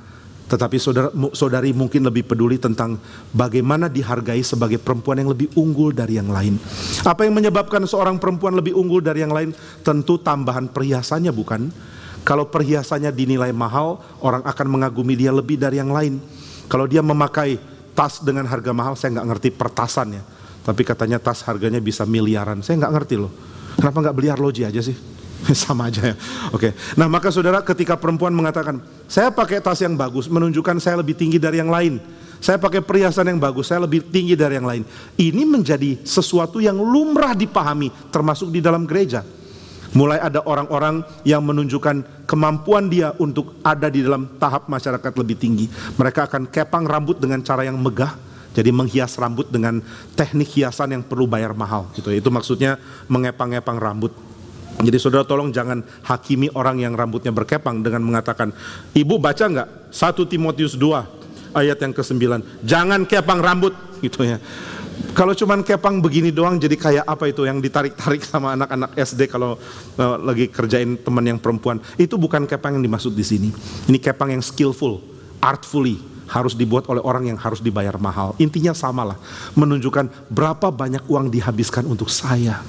Tetapi saudari mungkin lebih peduli tentang bagaimana dihargai sebagai perempuan yang lebih unggul dari yang lain. Apa yang menyebabkan seorang perempuan lebih unggul dari yang lain? Tentu tambahan perhiasannya bukan? Kalau perhiasannya dinilai mahal, orang akan mengagumi dia lebih dari yang lain. Kalau dia memakai tas dengan harga mahal, saya nggak ngerti pertasannya. Tapi katanya tas harganya bisa miliaran, saya nggak ngerti loh. Kenapa nggak beli arloji aja sih? Sama aja ya. Oke. Nah maka saudara, ketika perempuan mengatakan, saya pakai tas yang bagus, menunjukkan saya lebih tinggi dari yang lain. Saya pakai perhiasan yang bagus, saya lebih tinggi dari yang lain. Ini menjadi sesuatu yang lumrah dipahami, termasuk di dalam gereja. Mulai ada orang-orang yang menunjukkan kemampuan dia untuk ada di dalam tahap masyarakat lebih tinggi. Mereka akan kepang rambut dengan cara yang megah. Jadi menghias rambut dengan teknik hiasan yang perlu bayar mahal. Gitu. Itu maksudnya mengepang-epang rambut. Jadi saudara tolong jangan hakimi orang yang rambutnya berkepang dengan mengatakan, ibu baca nggak 1 Timotius 2 ayat yang ke-9, jangan kepang rambut gitu ya. Kalau cuman kepang begini doang jadi kayak apa itu yang ditarik-tarik sama anak-anak SD kalau lagi kerjain teman yang perempuan. Itu bukan kepang yang dimaksud di sini. Ini kepang yang skillful, artfully, harus dibuat oleh orang yang harus dibayar mahal. Intinya samalah, menunjukkan berapa banyak uang dihabiskan untuk saya.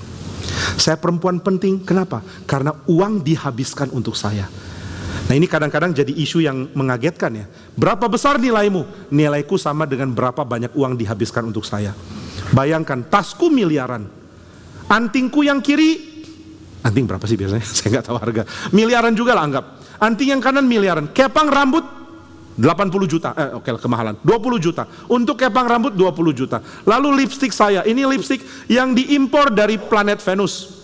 Saya perempuan penting, kenapa? Karena uang dihabiskan untuk saya. Nah ini kadang-kadang jadi isu yang mengagetkan ya. Berapa besar nilaimu? Nilaiku sama dengan berapa banyak uang dihabiskan untuk saya. Bayangkan, tasku miliaran, antingku yang kiri, anting berapa sih biasanya? Saya nggak tahu harga. Miliaran juga lah anggap. Anting yang kanan miliaran, kepang rambut 80 juta, oke, kemahalan 20 juta. Untuk kepang rambut 20 juta. Lalu lipstik saya, ini lipstik yang diimpor dari planet Venus.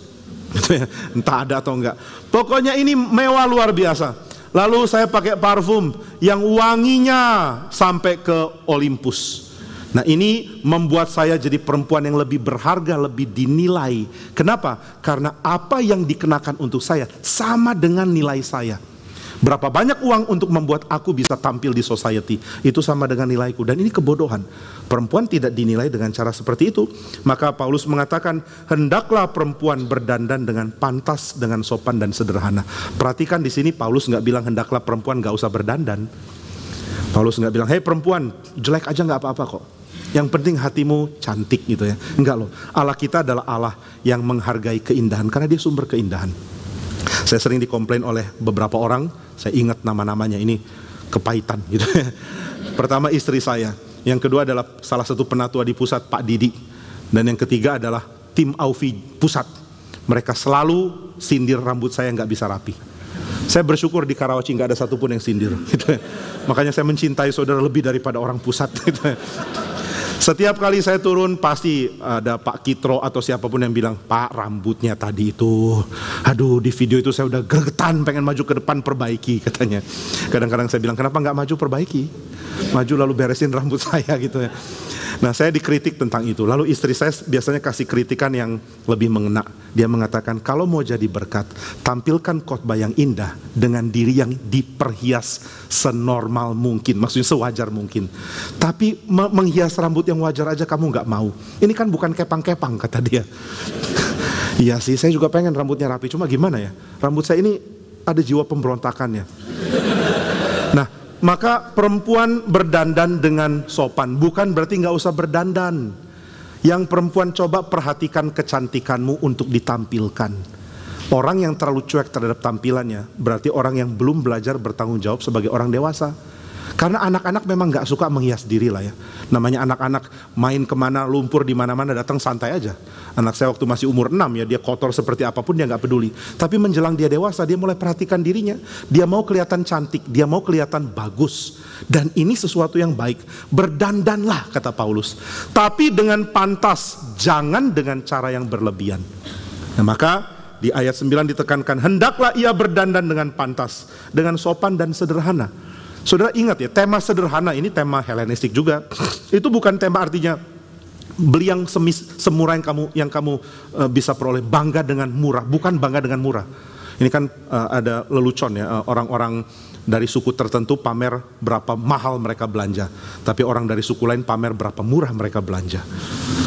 Entah ada atau enggak. Pokoknya ini mewah luar biasa. Lalu saya pakai parfum yang wanginya sampai ke Olympus. Nah ini membuat saya jadi perempuan yang lebih berharga, lebih dinilai. Kenapa? Karena apa yang dikenakan untuk saya sama dengan nilai saya. Berapa banyak uang untuk membuat aku bisa tampil di society, itu sama dengan nilaiku. Dan ini kebodohan. Perempuan tidak dinilai dengan cara seperti itu. Maka Paulus mengatakan, hendaklah perempuan berdandan dengan pantas, dengan sopan dan sederhana. Perhatikan di sini Paulus nggak bilang hendaklah perempuan nggak usah berdandan. Paulus nggak bilang, hei perempuan, jelek aja nggak apa-apa kok. Yang penting hatimu cantik gitu ya. Enggak loh, Allah kita adalah Allah yang menghargai keindahan karena dia sumber keindahan. Saya sering dikomplain oleh beberapa orang, saya ingat nama-namanya, ini kepahitan gitu ya. Pertama istri saya, yang kedua adalah salah satu penatua di pusat, Pak Didi, dan yang ketiga adalah tim Aufi pusat. Mereka selalu sindir rambut saya nggak bisa rapi. Saya bersyukur di Karawaci nggak ada satupun yang sindir gitu ya. Makanya saya mencintai saudara lebih daripada orang pusat gitu ya. Setiap kali saya turun pasti ada Pak Kitro atau siapapun yang bilang, Pak rambutnya tadi itu, aduh di video itu saya udah gregetan pengen maju ke depan perbaiki katanya. Kadang-kadang saya bilang, kenapa nggak maju perbaiki? Maju lalu beresin rambut saya gitu ya. Nah saya dikritik tentang itu. Lalu istri saya biasanya kasih kritikan yang lebih mengena. Dia mengatakan, kalau mau jadi berkat, tampilkan khotbah yang indah dengan diri yang diperhias senormal mungkin, maksudnya sewajar mungkin. Tapi menghias rambut yang wajar aja kamu nggak mau. Ini kan bukan kepang-kepang kata dia. Iya sih, saya juga pengen rambutnya rapi. Cuma gimana ya, rambut saya ini ada jiwa pemberontakannya. Nah, maka perempuan berdandan dengan sopan, bukan berarti nggak usah berdandan. Yang perempuan coba perhatikan kecantikanmu untuk ditampilkan. Orang yang terlalu cuek terhadap tampilannya berarti orang yang belum belajar bertanggung jawab sebagai orang dewasa. Karena anak-anak memang nggak suka menghias diri lah ya. Namanya anak-anak main kemana, lumpur di mana-mana, datang santai aja. Anak saya waktu masih umur 6 ya, dia kotor seperti apapun dia nggak peduli. Tapi menjelang dia dewasa, dia mulai perhatikan dirinya. Dia mau kelihatan cantik, dia mau kelihatan bagus. Dan ini sesuatu yang baik. Berdandanlah kata Paulus. Tapi dengan pantas, jangan dengan cara yang berlebihan. Nah maka di ayat 9 ditekankan, hendaklah ia berdandan dengan pantas, dengan sopan dan sederhana. Saudara ingat ya, tema sederhana ini tema Helenistik juga. Itu bukan tema artinya beli yang semurah yang kamu bisa peroleh, bangga dengan murah, bukan bangga dengan murah. Ini kan ada lelucon ya, orang-orang dari suku tertentu pamer berapa mahal mereka belanja, tapi orang dari suku lain pamer berapa murah mereka belanja.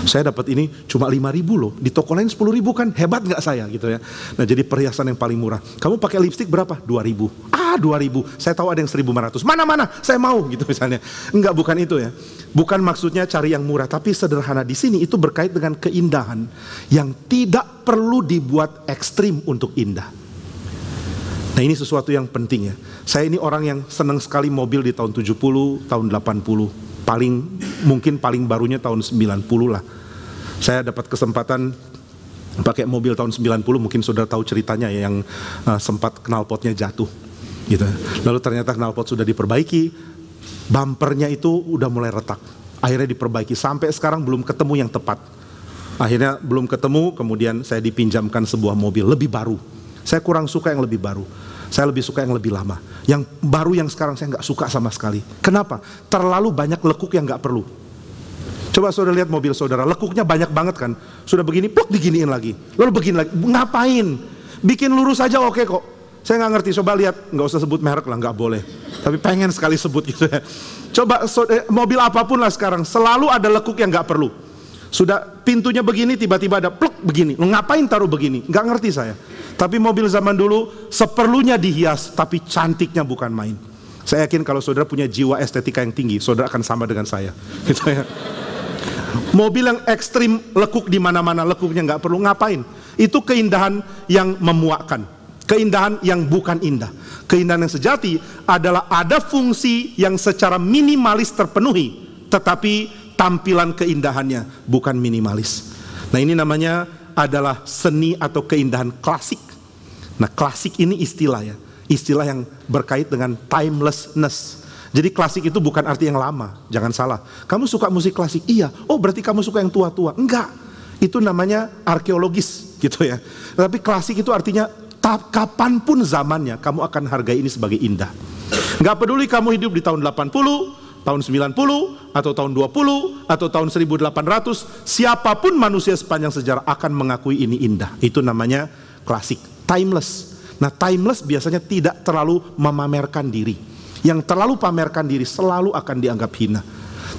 Saya dapat ini cuma 5.000 loh, di toko lain 10.000 kan, hebat nggak saya gitu ya. Nah jadi perhiasan yang paling murah. Kamu pakai lipstik berapa? 2.000. 2.000. Saya tahu ada yang 1.500. Mana saya mau gitu misalnya. Enggak, bukan itu ya. Bukan maksudnya cari yang murah, tapi sederhana di sini itu berkait dengan keindahan yang tidak perlu dibuat ekstrim untuk indah. Nah ini sesuatu yang penting ya. Saya ini orang yang senang sekali mobil di tahun 70, tahun 80. Mungkin paling barunya tahun 90 lah. Saya dapat kesempatan pakai mobil tahun 90, mungkin saudara tahu ceritanya ya, yang sempat knalpotnya jatuh gitu. Lalu ternyata knalpot sudah diperbaiki, bumpernya itu udah mulai retak. Akhirnya diperbaiki, sampai sekarang belum ketemu yang tepat. Akhirnya belum ketemu, kemudian saya dipinjamkan sebuah mobil lebih baru. Saya kurang suka yang lebih baru. Saya lebih suka yang lebih lama. Yang baru yang sekarang saya nggak suka sama sekali. Kenapa? Terlalu banyak lekuk yang nggak perlu. Coba saudara lihat mobil saudara, lekuknya banyak banget kan. Sudah begini, pluk diginiin lagi. Lalu begini lagi. Ngapain? Bikin lurus aja oke kok. Saya nggak ngerti. Coba lihat, nggak usah sebut merek lah, nggak boleh. Tapi pengen sekali sebut gitu ya. Coba mobil apapun lah sekarang, selalu ada lekuk yang nggak perlu. Sudah pintunya begini, tiba-tiba ada pluk begini. Ngapain taruh begini? Nggak ngerti saya. Tapi mobil zaman dulu seperlunya dihias, tapi cantiknya bukan main. Saya yakin kalau saudara punya jiwa estetika yang tinggi, saudara akan sama dengan saya. Gitu ya. Mobil yang ekstrim, lekuk di mana-mana, lekuknya nggak perlu, ngapain? Itu keindahan yang memuakkan, keindahan yang bukan indah. Keindahan yang sejati adalah ada fungsi yang secara minimalis terpenuhi, tetapi tampilan keindahannya bukan minimalis. Nah ini namanya adalah seni atau keindahan klasik. Nah klasik ini istilah ya, istilah yang berkait dengan timelessness. Jadi klasik itu bukan arti yang lama, jangan salah. Kamu suka musik klasik? Iya. Oh berarti kamu suka yang tua-tua? Enggak. Itu namanya arkeologis gitu ya. Tapi klasik itu artinya kapanpun zamannya kamu akan hargai ini sebagai indah. Enggak peduli kamu hidup di tahun 80, tahun 90, atau tahun 20, atau tahun 1800, siapapun manusia sepanjang sejarah akan mengakui ini indah. Itu namanya klasik, timeless. Nah timeless biasanya tidak terlalu memamerkan diri. Yang terlalu pamerkan diri selalu akan dianggap hina.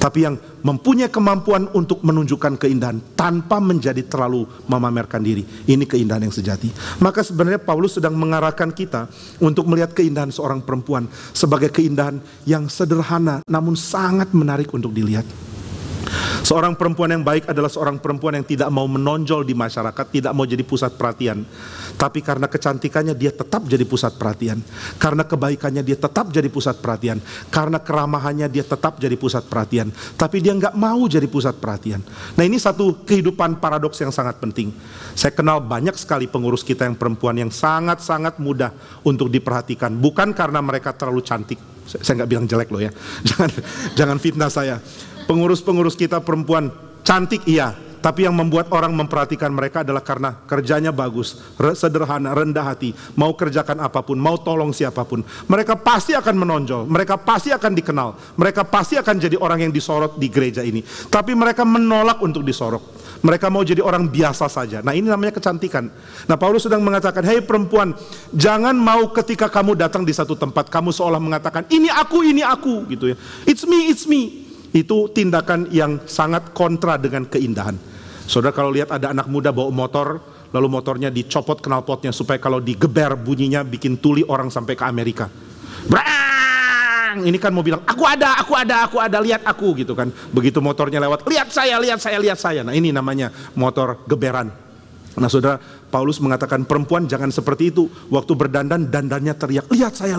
tapi yang mempunyai kemampuan untuk menunjukkan keindahan tanpa menjadi terlalu memamerkan diri. Ini keindahan yang sejati. Maka sebenarnya Paulus sedang mengarahkan kita untuk melihat keindahan seorang perempuan sebagai keindahan yang sederhana namun sangat menarik untuk dilihat. Seorang perempuan yang baik adalah seorang perempuan yang tidak mau menonjol di masyarakat, tidak mau jadi pusat perhatian. Tapi karena kecantikannya dia tetap jadi pusat perhatian. Karena kebaikannya dia tetap jadi pusat perhatian. Karena keramahannya dia tetap jadi pusat perhatian. Tapi dia nggak mau jadi pusat perhatian. Nah, ini satu kehidupan paradoks yang sangat penting. Saya kenal banyak sekali pengurus kita yang perempuan yang sangat-sangat mudah untuk diperhatikan. Bukan karena mereka terlalu cantik. Saya nggak bilang jelek loh ya. Jangan fitnah saya. Pengurus-pengurus kita perempuan cantik iya, tapi yang membuat orang memperhatikan mereka adalah karena kerjanya bagus, sederhana, rendah hati, mau kerjakan apapun, mau tolong siapapun. Mereka pasti akan menonjol, mereka pasti akan dikenal, mereka pasti akan jadi orang yang disorot di gereja ini. Tapi mereka menolak untuk disorot. Mereka mau jadi orang biasa saja. Nah, ini namanya kecantikan. Nah, Paulus sedang mengatakan, hei perempuan, jangan mau ketika kamu datang di satu tempat, kamu seolah mengatakan, ini aku, gitu ya. It's me. Itu tindakan yang sangat kontra dengan keindahan. Saudara kalau lihat ada anak muda bawa motor, lalu motornya dicopot knalpotnya supaya kalau digeber bunyinya bikin tuli orang sampai ke Amerika. Brang! Ini kan mau bilang, aku ada, lihat aku gitu kan. Begitu motornya lewat, lihat saya. Nah, ini namanya motor geberan. Nah, saudara, Paulus mengatakan perempuan jangan seperti itu. Waktu berdandan, dandannya teriak, lihat saya.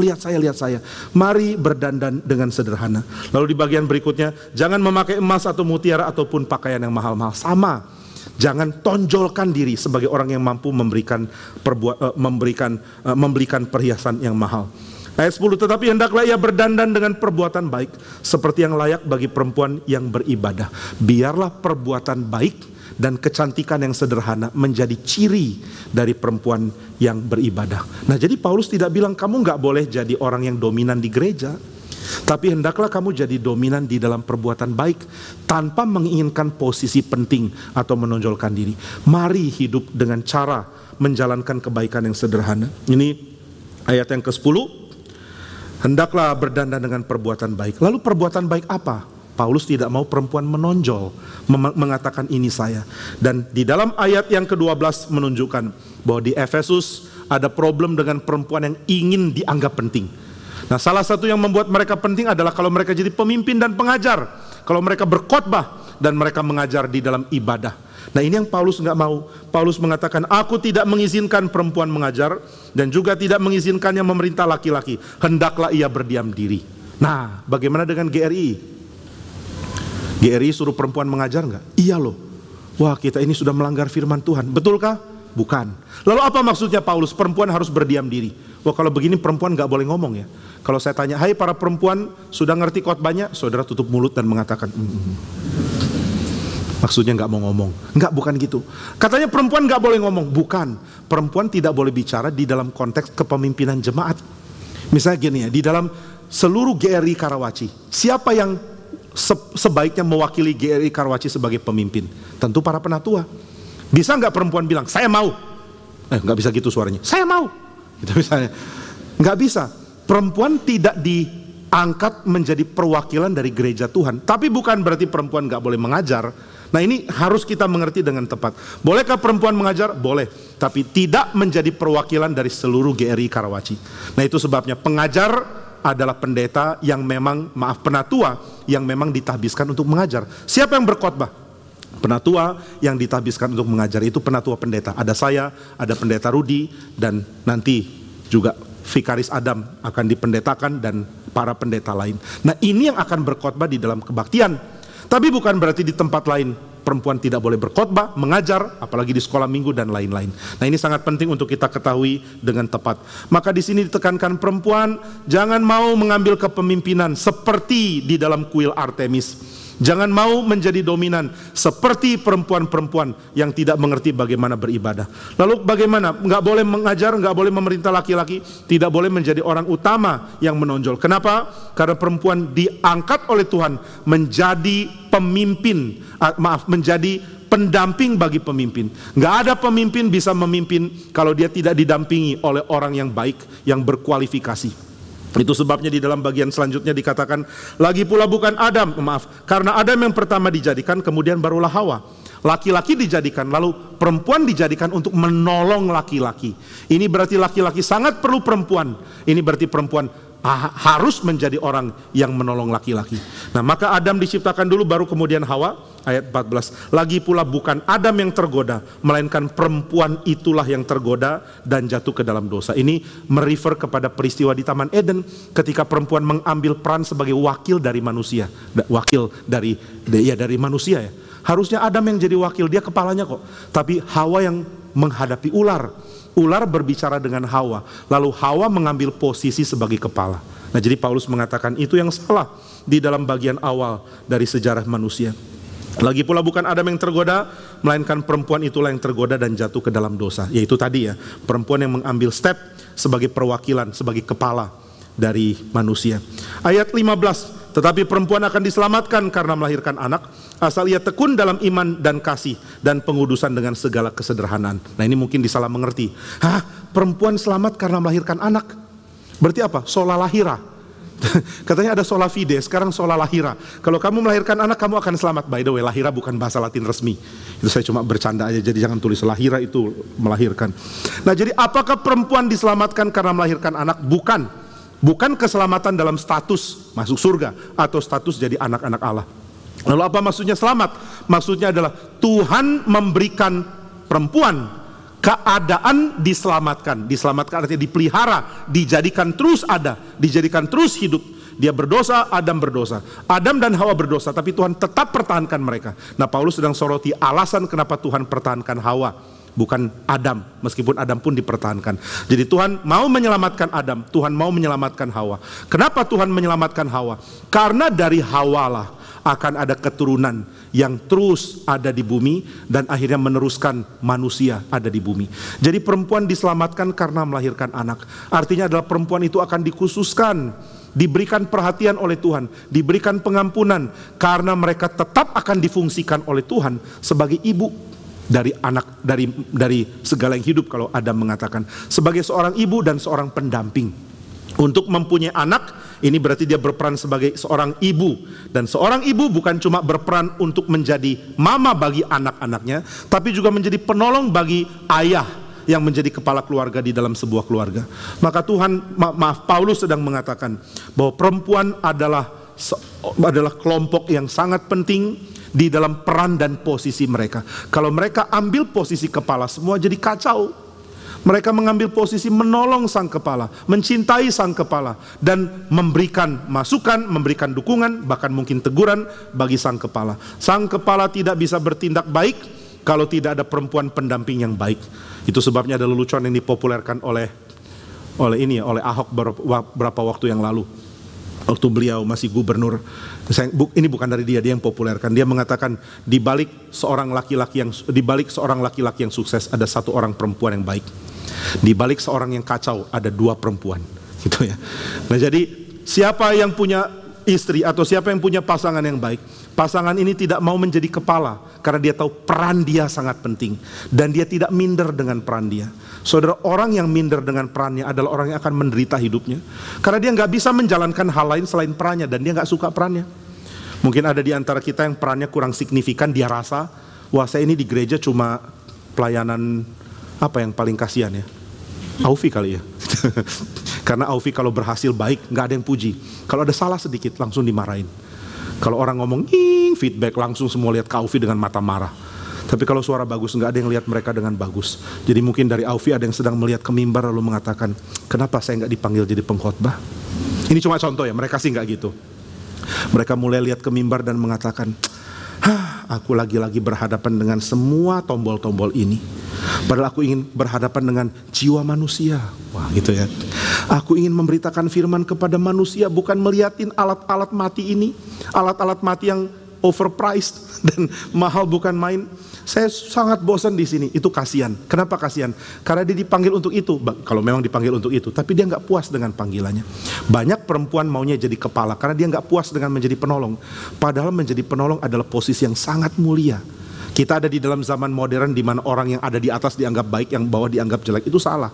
Mari berdandan dengan sederhana. Lalu di bagian berikutnya, jangan memakai emas atau mutiara ataupun pakaian yang mahal-mahal. Sama, jangan tonjolkan diri sebagai orang yang mampu memberikan perhiasan yang mahal. Ayat 10, tetapi hendaklah ia berdandan dengan perbuatan baik, seperti yang layak bagi perempuan yang beribadah. Biarlah perbuatan baik dan kecantikan yang sederhana menjadi ciri dari perempuan yang beribadah. Nah, jadi Paulus tidak bilang kamu nggak boleh jadi orang yang dominan di gereja, tapi hendaklah kamu jadi dominan di dalam perbuatan baik tanpa menginginkan posisi penting atau menonjolkan diri. Mari hidup dengan cara menjalankan kebaikan yang sederhana. Ini ayat yang ke-10. Hendaklah berdandan dengan perbuatan baik. Lalu perbuatan baik apa? Paulus tidak mau perempuan menonjol, mengatakan ini saya. Dan di dalam ayat yang ke-12 menunjukkan bahwa di Efesus ada problem dengan perempuan yang ingin dianggap penting. Nah, salah satu yang membuat mereka penting adalah kalau mereka jadi pemimpin dan pengajar, kalau mereka berkhotbah dan mereka mengajar di dalam ibadah. Nah, ini yang Paulus nggak mau. Paulus mengatakan, aku tidak mengizinkan perempuan mengajar dan juga tidak mengizinkannya memerintah laki-laki. Hendaklah ia berdiam diri. Nah, bagaimana dengan GRI? GRI suruh perempuan mengajar nggak? Iya loh. Wah, kita ini sudah melanggar firman Tuhan. Betulkah? Bukan. Lalu apa maksudnya Paulus? Perempuan harus berdiam diri. Wah, kalau begini perempuan nggak boleh ngomong ya. Kalau saya tanya, hai para perempuan, sudah ngerti khotbahnya? Saudara tutup mulut dan mengatakan, maksudnya nggak mau ngomong. Nggak, bukan gitu. Katanya perempuan nggak boleh ngomong. Bukan. Perempuan tidak boleh bicara di dalam konteks kepemimpinan jemaat. Misalnya gini ya, di dalam seluruh GRI Karawaci, siapa yang sebaiknya mewakili GRI Karawaci sebagai pemimpin? Tentu para penatua. Bisa nggak perempuan bilang, saya mau? Nggak bisa gitu suaranya, saya mau. Gitu misalnya. Nggak bisa. Perempuan tidak diangkat menjadi perwakilan dari gereja Tuhan. Tapi bukan berarti perempuan nggak boleh mengajar. Nah, ini harus kita mengerti dengan tepat. Bolehkah perempuan mengajar? Boleh. Tapi tidak menjadi perwakilan dari seluruh GRI Karawaci. Nah, itu sebabnya pengajar adalah pendeta yang memang, penatua yang memang ditahbiskan untuk mengajar. Siapa yang berkhotbah? Penatua yang ditahbiskan untuk mengajar, itu penatua pendeta. Ada saya, ada pendeta Rudi, dan nanti juga Vikaris Adam akan dipendetakan dan para pendeta lain. Nah, ini yang akan berkhotbah di dalam kebaktian. Tapi bukan berarti di tempat lain perempuan tidak boleh berkhotbah, mengajar, apalagi di sekolah minggu dan lain-lain. Nah, ini sangat penting untuk kita ketahui dengan tepat. Maka di sini ditekankan perempuan jangan mau mengambil kepemimpinan seperti di dalam kuil Artemis. Jangan mau menjadi dominan seperti perempuan-perempuan yang tidak mengerti bagaimana beribadah. Lalu bagaimana? Nggak boleh mengajar, nggak boleh memerintah laki-laki, tidak boleh menjadi orang utama yang menonjol. Kenapa? Karena perempuan diangkat oleh Tuhan menjadi pemimpin, menjadi pendamping bagi pemimpin. Nggak ada pemimpin bisa memimpin kalau dia tidak didampingi oleh orang yang baik, yang berkualifikasi. Itu sebabnya di dalam bagian selanjutnya dikatakan, lagi pula bukan Adam, karena Adam yang pertama dijadikan, kemudian barulah Hawa. Laki-laki dijadikan, lalu perempuan dijadikan untuk menolong laki-laki. Ini berarti laki-laki sangat perlu perempuan. Ini berarti perempuan harus menjadi orang yang menolong laki-laki. Nah, maka Adam diciptakan dulu, baru kemudian Hawa. Ayat 14, lagi pula bukan Adam yang tergoda, melainkan perempuan itulah yang tergoda dan jatuh ke dalam dosa. Ini merefer kepada peristiwa di Taman Eden, ketika perempuan mengambil peran sebagai wakil dari manusia. Wakil dari manusia ya. Harusnya Adam yang jadi wakil, dia kepalanya kok. Tapi Hawa yang menghadapi ular. Ular berbicara dengan Hawa, lalu Hawa mengambil posisi sebagai kepala. Nah, jadi Paulus mengatakan itu yang salah di dalam bagian awal dari sejarah manusia. Lagi pula bukan Adam yang tergoda, melainkan perempuan itulah yang tergoda dan jatuh ke dalam dosa. Yaitu tadi ya, perempuan yang mengambil step sebagai perwakilan, sebagai kepala dari manusia. Ayat 15, tetapi perempuan akan diselamatkan karena melahirkan anak, asal ia tekun dalam iman dan kasih dan pengudusan dengan segala kesederhanaan. Nah, ini mungkin disalah mengerti. Perempuan selamat karena melahirkan anak? Berarti apa? Sola lahira. Katanya ada sola fide, sekarang sola lahira. Kalau kamu melahirkan anak, kamu akan selamat. By the way, lahira bukan bahasa Latin resmi. Itu saya cuma bercanda aja, jadi jangan tulis lahira itu melahirkan. Nah, jadi apakah perempuan diselamatkan karena melahirkan anak? Bukan. Bukan keselamatan dalam status masuk surga atau status jadi anak-anak Allah. Lalu apa maksudnya selamat? Maksudnya adalah Tuhan memberikan perempuan keadaan diselamatkan. Diselamatkan artinya dipelihara, dijadikan terus ada, dijadikan terus hidup. Dia berdosa, Adam berdosa. Adam dan Hawa berdosa, tapi Tuhan tetap pertahankan mereka. Nah, Paulus sedang soroti alasan kenapa Tuhan pertahankan Hawa, bukan Adam, meskipun Adam pun dipertahankan. Jadi Tuhan mau menyelamatkan Adam, Tuhan mau menyelamatkan Hawa. Kenapa Tuhan menyelamatkan Hawa? Karena dari Hawa lah akan ada keturunan yang terus ada di bumi dan akhirnya meneruskan manusia ada di bumi. Jadi perempuan diselamatkan karena melahirkan anak. Artinya adalah perempuan itu akan dikhususkan, diberikan perhatian oleh Tuhan, diberikan pengampunan, karena mereka tetap akan difungsikan oleh Tuhan sebagai ibu dari anak, dari segala yang hidup. Kalau Adam mengatakan sebagai seorang ibu dan seorang pendamping. Untuk mempunyai anak, ini berarti dia berperan sebagai seorang ibu. Dan seorang ibu bukan cuma berperan untuk menjadi mama bagi anak-anaknya, tapi juga menjadi penolong bagi ayah yang menjadi kepala keluarga di dalam sebuah keluarga. Maka Tuhan, Paulus sedang mengatakan bahwa perempuan adalah kelompok yang sangat penting di dalam peran dan posisi mereka. Kalau mereka ambil posisi kepala, semua jadi kacau. Mereka mengambil posisi menolong sang kepala, mencintai sang kepala, dan memberikan masukan, memberikan dukungan, bahkan mungkin teguran bagi sang kepala. Sang kepala tidak bisa bertindak baik kalau tidak ada perempuan pendamping yang baik. Itu sebabnya ada lelucon yang dipopulerkan oleh Ahok beberapa waktu yang lalu. Waktu beliau masih gubernur, ini bukan dari dia yang populerkan. Dia mengatakan di balik seorang laki-laki yang sukses ada satu orang perempuan yang baik. Di balik seorang yang kacau ada dua perempuan, gitu ya. Nah, jadi siapa yang punya istri atau siapa yang punya pasangan yang baik, pasangan ini tidak mau menjadi kepala karena dia tahu peran dia sangat penting dan dia tidak minder dengan peran dia. Saudara, orang yang minder dengan perannya adalah orang yang akan menderita hidupnya karena dia nggak bisa menjalankan hal lain selain perannya dan dia nggak suka perannya. Mungkin ada di antara kita yang perannya kurang signifikan, dia rasa, wah saya ini di gereja cuma pelayanan apa yang paling kasihan ya? Aufi kali ya. Karena Aufi kalau berhasil baik nggak ada yang puji. Kalau ada salah sedikit langsung dimarahin. Kalau orang ngomong feedback langsung semua lihat ke Aufi dengan mata marah. Tapi kalau suara bagus nggak ada yang lihat mereka dengan bagus. Jadi mungkin dari Aufi ada yang sedang melihat ke mimbar lalu mengatakan, kenapa saya nggak dipanggil jadi pengkhotbah? Ini cuma contoh ya, mereka sih nggak gitu. Mereka mulai lihat ke mimbar dan mengatakan, aku lagi-lagi berhadapan dengan semua tombol-tombol ini. Padahal aku ingin berhadapan dengan jiwa manusia. Wah, gitu ya. Aku ingin memberitakan firman kepada manusia, bukan melihatin alat-alat mati ini, alat-alat mati yang overpriced dan mahal bukan main. Saya sangat bosan di sini. Itu kasihan. Kenapa kasihan? Karena dia dipanggil untuk itu. Kalau memang dipanggil untuk itu, tapi dia nggak puas dengan panggilannya. Banyak perempuan maunya jadi kepala karena dia nggak puas dengan menjadi penolong. Padahal menjadi penolong adalah posisi yang sangat mulia. Kita ada di dalam zaman modern di mana orang yang ada di atas dianggap baik, yang bawah dianggap jelek. Itu salah.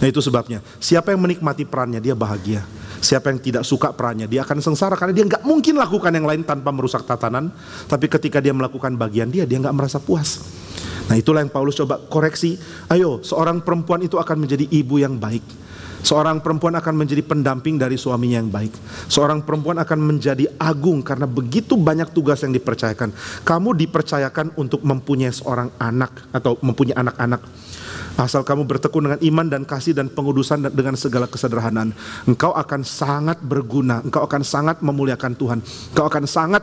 Nah, itu sebabnya siapa yang menikmati perannya dia bahagia. Siapa yang tidak suka perannya, dia akan sengsara karena dia nggak mungkin lakukan yang lain tanpa merusak tatanan. Tapi ketika dia melakukan bagian dia nggak merasa puas. Nah itulah yang Paulus coba koreksi. Ayo, seorang perempuan itu akan menjadi ibu yang baik. Seorang perempuan akan menjadi pendamping dari suaminya yang baik. Seorang perempuan akan menjadi agung karena begitu banyak tugas yang dipercayakan. Kamu dipercayakan untuk mempunyai seorang anak atau mempunyai anak-anak. Asal kamu bertekun dengan iman dan kasih dan pengudusan dengan segala kesederhanaan, engkau akan sangat berguna, engkau akan sangat memuliakan Tuhan, engkau akan sangat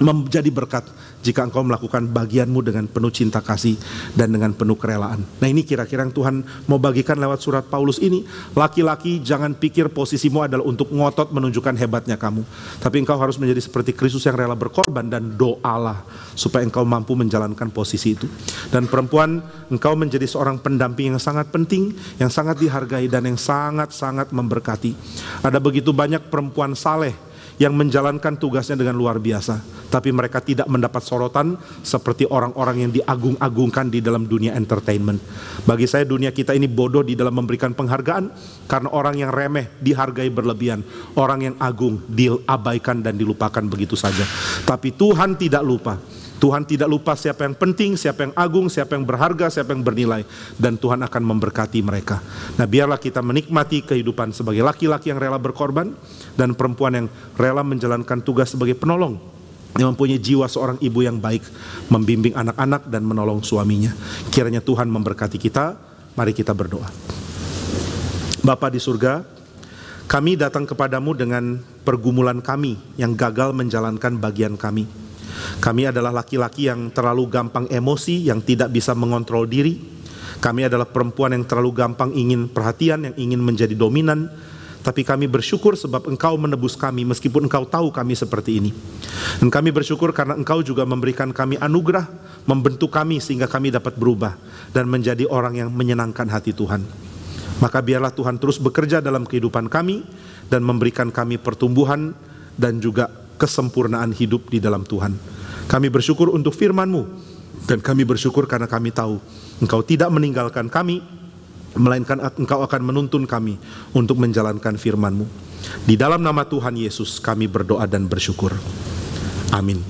menjadi berkat jika engkau melakukan bagianmu dengan penuh cinta kasih dan dengan penuh kerelaan. Nah ini kira-kira yang Tuhan mau bagikan lewat surat Paulus ini. Laki-laki, jangan pikir posisimu adalah untuk ngotot menunjukkan hebatnya kamu, tapi engkau harus menjadi seperti Kristus yang rela berkorban, dan doalah supaya engkau mampu menjalankan posisi itu. Dan perempuan, engkau menjadi seorang pendamping yang sangat penting, yang sangat dihargai dan yang sangat-sangat memberkati. Ada begitu banyak perempuan saleh yang menjalankan tugasnya dengan luar biasa, tapi mereka tidak mendapat sorotan seperti orang-orang yang diagung-agungkan di dalam dunia entertainment. Bagi saya dunia kita ini bodoh di dalam memberikan penghargaan, karena orang yang remeh dihargai berlebihan, orang yang agung diabaikan dan dilupakan begitu saja. Tapi Tuhan tidak lupa. Tuhan tidak lupa siapa yang penting, siapa yang agung, siapa yang berharga, siapa yang bernilai. Dan Tuhan akan memberkati mereka. Nah biarlah kita menikmati kehidupan sebagai laki-laki yang rela berkorban, dan perempuan yang rela menjalankan tugas sebagai penolong, yang mempunyai jiwa seorang ibu yang baik, membimbing anak-anak dan menolong suaminya. Kiranya Tuhan memberkati kita. Mari kita berdoa. Bapa di surga, kami datang kepadamu dengan pergumulan kami yang gagal menjalankan bagian kami. Kami adalah laki-laki yang terlalu gampang emosi, yang tidak bisa mengontrol diri. Kami adalah perempuan yang terlalu gampang ingin perhatian, yang ingin menjadi dominan. Tapi kami bersyukur sebab Engkau menebus kami meskipun Engkau tahu kami seperti ini. Dan kami bersyukur karena Engkau juga memberikan kami anugerah, membentuk kami sehingga kami dapat berubah dan menjadi orang yang menyenangkan hati Tuhan. Maka biarlah Tuhan terus bekerja dalam kehidupan kami dan memberikan kami pertumbuhan dan juga kesempurnaan hidup di dalam Tuhan. Kami bersyukur untuk firman-Mu, dan kami bersyukur karena kami tahu Engkau tidak meninggalkan kami, melainkan Engkau akan menuntun kami untuk menjalankan firman-Mu. Di dalam nama Tuhan Yesus kami berdoa dan bersyukur. Amin.